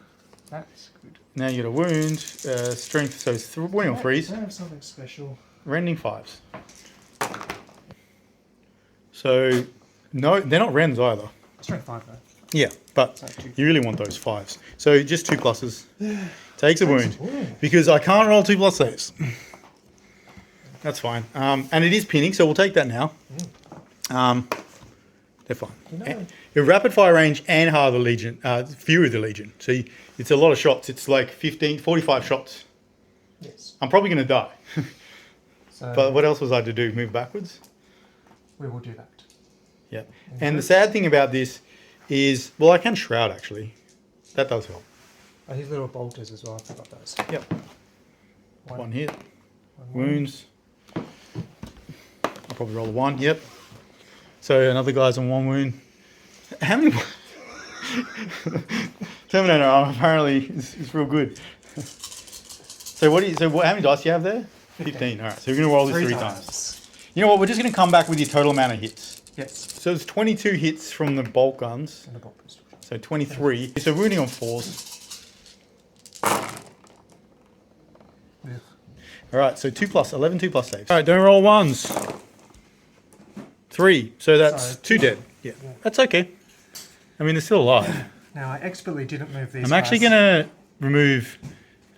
That's good. Now you got a wound, strength. So it's winning on 3s, They have something special. rending 5s. So no, they're not rends either. Strength 5 though. Yeah, but So 2. you really want those 5s. So just 2+. Takes a wound. Because I can't roll 2+ saves. That's fine. And it is pinning, so we'll take that now. They're fine. You know, Your rapid fire range and Heart of the Legion, Fury of the Legion. So it's a lot of shots. It's like 45 shots. yes. I'm probably going to die. So But what else was I to do? Move backwards? we will do that. Yeah. And the sad thing about this is, well, I can shroud actually. That does help. Oh, his little bolters as well. I forgot those. Yep. One hit. One Wounds. I'll probably roll a 1. Yep. So another guy's on 1 wound. How many? Terminator armor apparently is real good. So how many dice do you have there? 15. All right. So we're gonna roll this 3 times. You know what? We're just gonna come back with your total amount of hits. Yes. So it's 22 hits from the bolt guns. And the bolt pistol. So 23. So wounding on 4s. Yeah. All right. So 11 2+ saves. All right. Don't roll 1s. 3. So that's Sorry. 2 dead. Yeah. That's okay. I mean, they're still alive. Now I expertly didn't move these. I'm actually guys. gonna remove.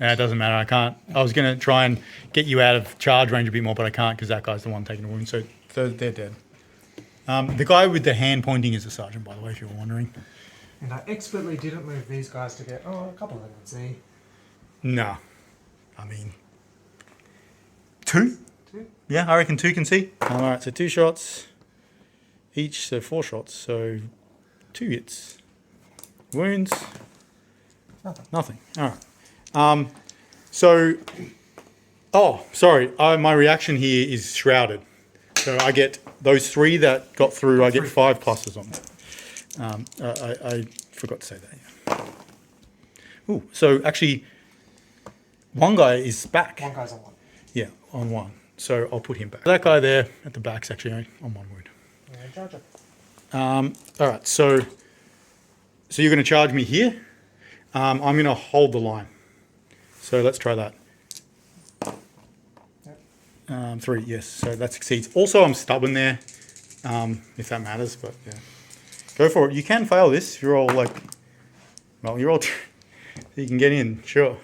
It doesn't matter. I can't. I was gonna try and get you out of charge range a bit more, but I can't because that guy's the one taking the wound. So they're dead. The guy with the hand pointing is the sergeant, by the way, if you were wondering. And I expertly didn't move these guys to get a couple of them. See. No, I mean, 2? 2. Yeah, I reckon 2 can see. All right, so 2 shots each, so 4 shots. So 2 hits. Wounds. Nothing. All right. Sorry. My reaction here is shrouded. So I get those 3 that got through. I get 5 pluses on them. I forgot to say that. Yeah. Ooh, so actually, one guy is back. One guy's on 1. Yeah, on 1. So I'll put him back. That guy there at the back's actually on 1 wound. Yeah, charge it. All right, so you're going to charge me here. I'm going to hold the line. So let's try that. Yep. 3, yes. So that succeeds. Also, I'm stubborn there, if that matters. But yeah, go for it. You can fail this if you're all like, well, you're all. You can get in, sure.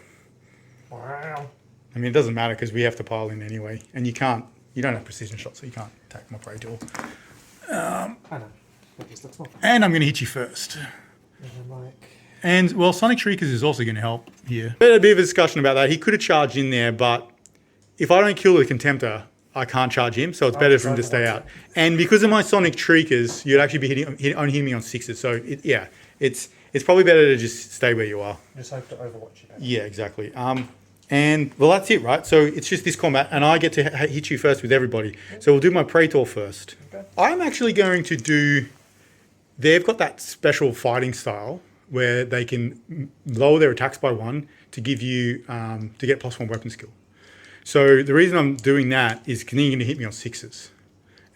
Wow. I mean, it doesn't matter because we have to pile in anyway, and you don't have precision shots, so you can't attack my prey tool. I know. But this looks more fun. And I'm going to hit you first. And then, like, And, well, Sonic Shriekers is also going to help here. We had a bit of a discussion about that. He could have charged in there, but if I don't kill the Contemptor, I can't charge him, so it's better for him to stay out. And because of my Sonic Shriekers, you'd actually be only hitting me on 6s. So, it's probably better to just stay where you are. just hope to overwatch you. Yeah, exactly. And, well, that's it, right? So it's just this combat, and I get to hit you first with everybody. So we'll do my Praetor first. Okay. I'm actually going to do... They've got that special fighting style where they can lower their attacks by 1 to give you... to get +1 weapon skill. So the reason I'm doing that is because you're going to hit me on 6s.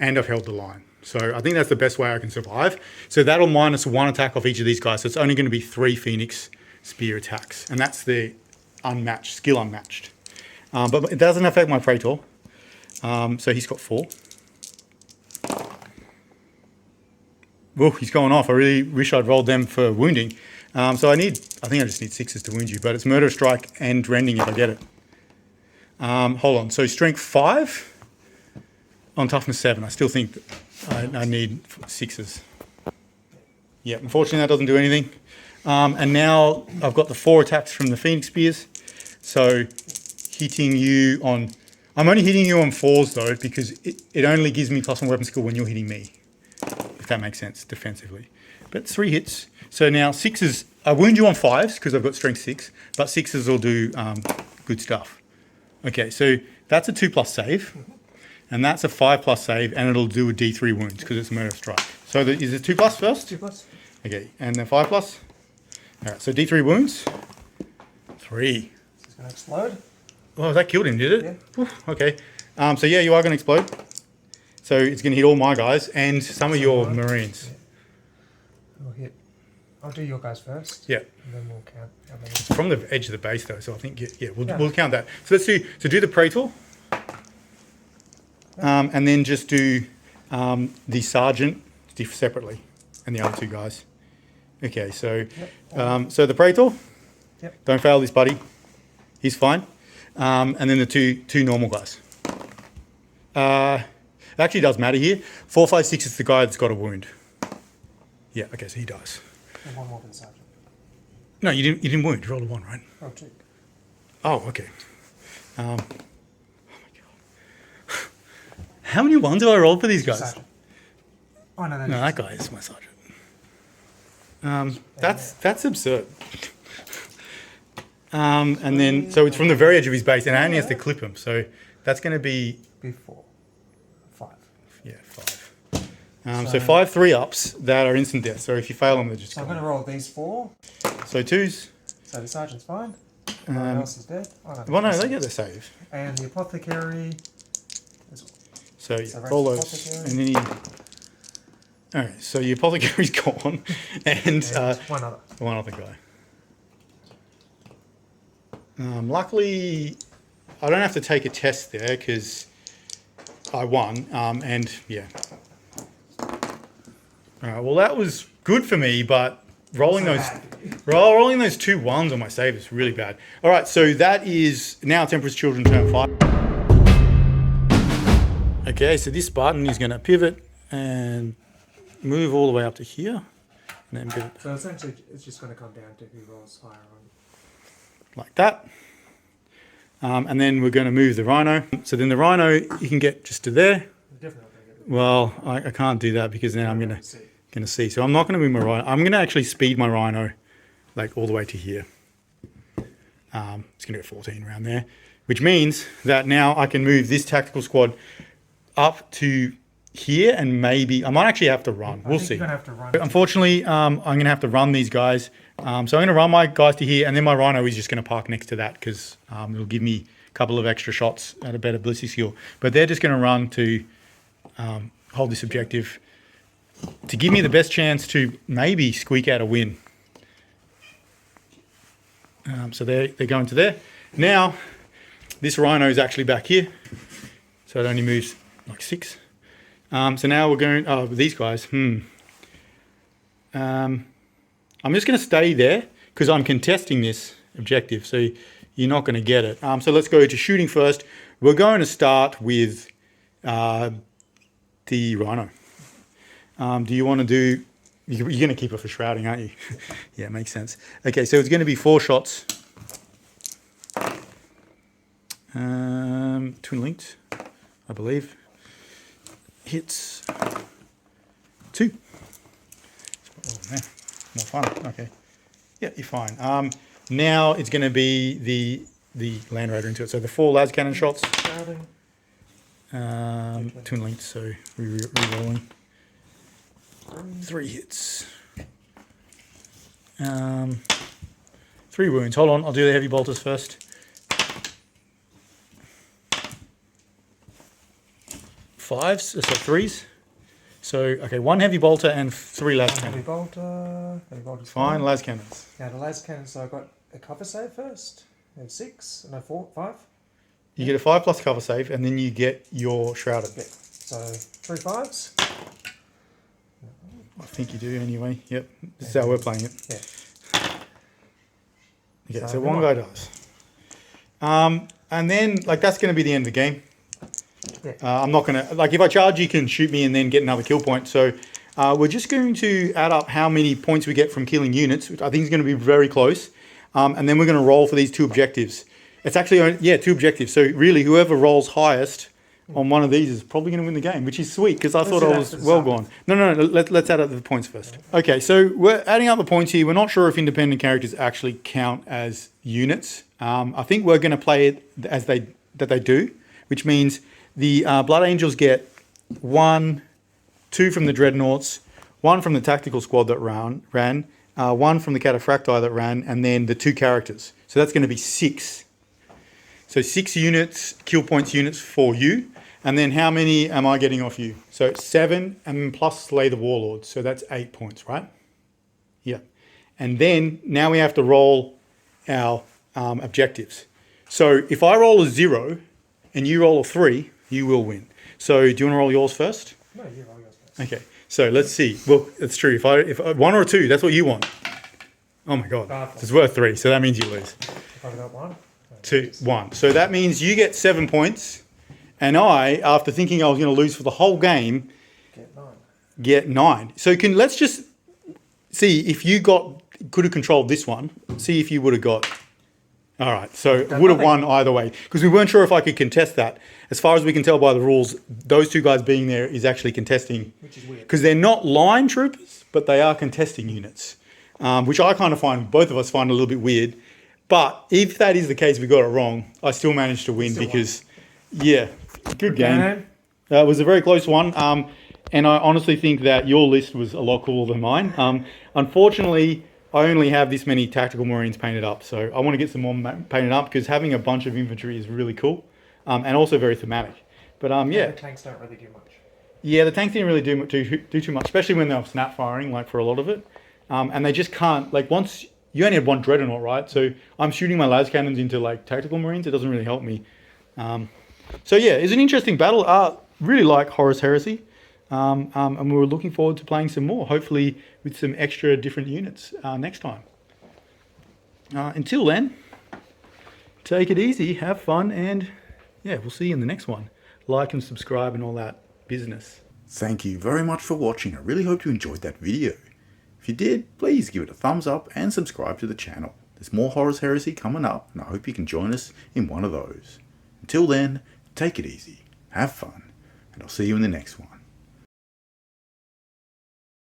And I've held the line. So I think that's the best way I can survive. So that'll minus 1 attack off each of these guys. So it's only going to be 3 Phoenix Spear attacks. And that's the skill unmatched. But it doesn't affect my Praetor. So he's got 4. Oh, he's going off. I really wish I'd rolled them for wounding. So I think I just need 6s to wound you. But it's Murder Strike and Rending if I get it. Hold on. So Strength 5 on Toughness 7. I still think I need 6s. Yeah, unfortunately that doesn't do anything. And now I've got the 4 attacks from the Phoenix Spears. So hitting you on... I'm only hitting you on 4s though, because it only gives me +1 weapon skill when you're hitting me. If that makes sense, defensively. But it's 3 hits. So now 6s... I wound you on 5s, because I've got Strength 6. But 6s will do good stuff. Okay, so that's a 2+ save. And that's a 5+ save, and it'll do a D3 wounds, because it's Murder Strike. So is it 2+ first? 2+. Okay, and then 5+. All right, so D3 wounds. 3. It's going to explode. Oh, that killed him, did it? Yeah. Oof, okay. So yeah, you are going to explode. So it's going to hit all my guys and some of your Marines. Yeah. I'll do your guys first. Yeah. And then we'll count how many. It's from the edge of the base though, so I think we'll count that. So let's do the Praetor. And then just do the Sergeant separately and the other 2 guys. Okay, so so the Praetor. Yep. Don't fail this, buddy. He's fine. And then the two normal guys. It actually does matter here. 4, 5, 6 is the guy that's got a wound. Yeah, okay, so he dies. And 1 more for the sergeant. No, you didn't wound. You rolled a 1, right? Oh, 2. Oh, okay. Oh my god. How many 1s do I roll for these guys? Sergeant. Oh, no, No, that guy is my sergeant. That's absurd. And then, so it's from the very edge of his base, and Annie has to clip him. So that's going to be... Before. 5. Yeah, 5. So 5 3-ups that are instant death. So if you fail them, they're just So I'm gone. going to roll these 4. So 2s. So the sergeant's fine. Everyone else is dead. Oh, no, Well, no, they get the save. And the apothecary as well. So, So yeah, roll those. apothecary. And then he... Alright, so your apothecary's gone. And one other guy. Luckily, I don't have to take a test there because I won. And yeah. Alright, well that was good for me, but rolling those 2 1s on my save is really bad. Alright, so that is now Emperor's Children turn 5. Okay, so this Spartan is going to pivot and move all the way up to here. And then pivot So essentially, it's just going to come down to who rolls higher on. like that. And then we're going to move the rhino. So then the rhino, you can get just to there. Well, I can't do that because then I'm going to see. So I'm not going to move my rhino. I'm going to actually speed my rhino like all the way to here. It's going to go 14 around there, which means that now I can move this tactical squad up to here, and maybe I might actually have to run. We'll see. You're gonna have to run. But unfortunately, I'm going to have to run these guys. So I'm going to run my guys to here, and then my rhino is just going to park next to that because it'll give me a couple of extra shots at a better ballistic skill. But they're just going to run to hold this objective to give me the best chance to maybe squeak out a win. So they're going to there. Now, this rhino is actually back here. So it only moves like 6. So now we're going, these guys, I'm just going to stay there because I'm contesting this objective. So you're not going to get it. So let's go to shooting first. We're going to start with the rhino. Do you want to do, you're going to keep it for shrouding, aren't you? Yeah, makes sense. Okay, so it's going to be 4 shots. Twin linked, I believe. Hits 2. Oh man, more fun. Okay, yeah, you're fine. Now it's going to be the Land Raider into it. So the 4 las cannon shots. Twin linked, so re-rolling. 3 hits. 3 wounds. Hold on, I'll do the heavy bolters first. 5s, so 3s. So, okay, 1 heavy bolter and 3 las Heavy cannons. bolter's Fine, las cannons. Now the las cannon, so I got a cover save first. And 6, no 4, 5. You get a 5 plus cover save, and then you get your shrouded. Yeah. So 3 5s. I think you do anyway. Yep, this is how we're playing it. Yeah. Okay, so 1 guy dies. And then, like, that's going to be the end of the game. Yeah. I'm not going to, like, if I charge, you can shoot me and then get another kill point. So we're just going to add up how many points we get from killing units, which I think is going to be very close. And then we're going to roll for these 2 objectives. It's actually, 2 objectives. So really, whoever rolls highest on one of these is probably going to win the game, which is sweet because I thought I was well gone. No, let's add up the points first. Okay, so we're adding up the points here. We're not sure if independent characters actually count as units. I think we're going to play it as they do, which means the Blood Angels get 1, 2 from the Dreadnoughts, 1 from the Tactical Squad that ran, 1 from the Cataphracti that ran, and then the 2 characters. So that's going to be 6. So 6 units, kill points units for you. And then how many am I getting off you? So 7 and plus Slay the Warlord. So that's 8 points, right? Yeah. And then now we have to roll our objectives. So if I roll a 0 and you roll a 3, you will win. So do you want to roll yours first? No, you roll yours first. Okay. So let's see. Well, it's true. If 1 or 2, that's what you want. Oh my God. So it's worth 3. So that means you lose. If I got 1. 2, 1. So that means you get 7 points. And I, after thinking I was going to lose for the whole game, get 9. So let's just see if you could have controlled this one. See if you would have got. All right. So would have won either way because we weren't sure if I could contest that. As far as we can tell by the rules, those 2 guys being there is actually contesting. Which is weird. Because they're not line troopers, but they are contesting units, which I kind of find, both of us find a little bit weird. But if that is the case, we got it wrong. I still managed to win because, yeah, good game. It was a very close one. And I honestly think that your list was a lot cooler than mine. Unfortunately, I only have this many tactical Marines painted up. So I want to get some more painted up because having a bunch of infantry is really cool and also very thematic. But yeah. The tanks don't really do much. Yeah, the tanks didn't really do too much, especially when they were snap firing, like for a lot of it. And they just can't, like once... You only had 1 Dreadnought, right? So I'm shooting my las cannons into like tactical Marines. It doesn't really help me. So yeah, it's an interesting battle. Really like Horus Heresy. And we're looking forward to playing some more, hopefully with some extra different units next time. Until then, take it easy, have fun, and yeah, we'll see you in the next one. Like and subscribe and all that business. Thank you very much for watching. I really hope you enjoyed that video. If you did, please give it a thumbs up and subscribe to the channel. There's more Horus Heresy coming up, and I hope you can join us in one of those. Until then, take it easy, have fun, and I'll see you in the next one.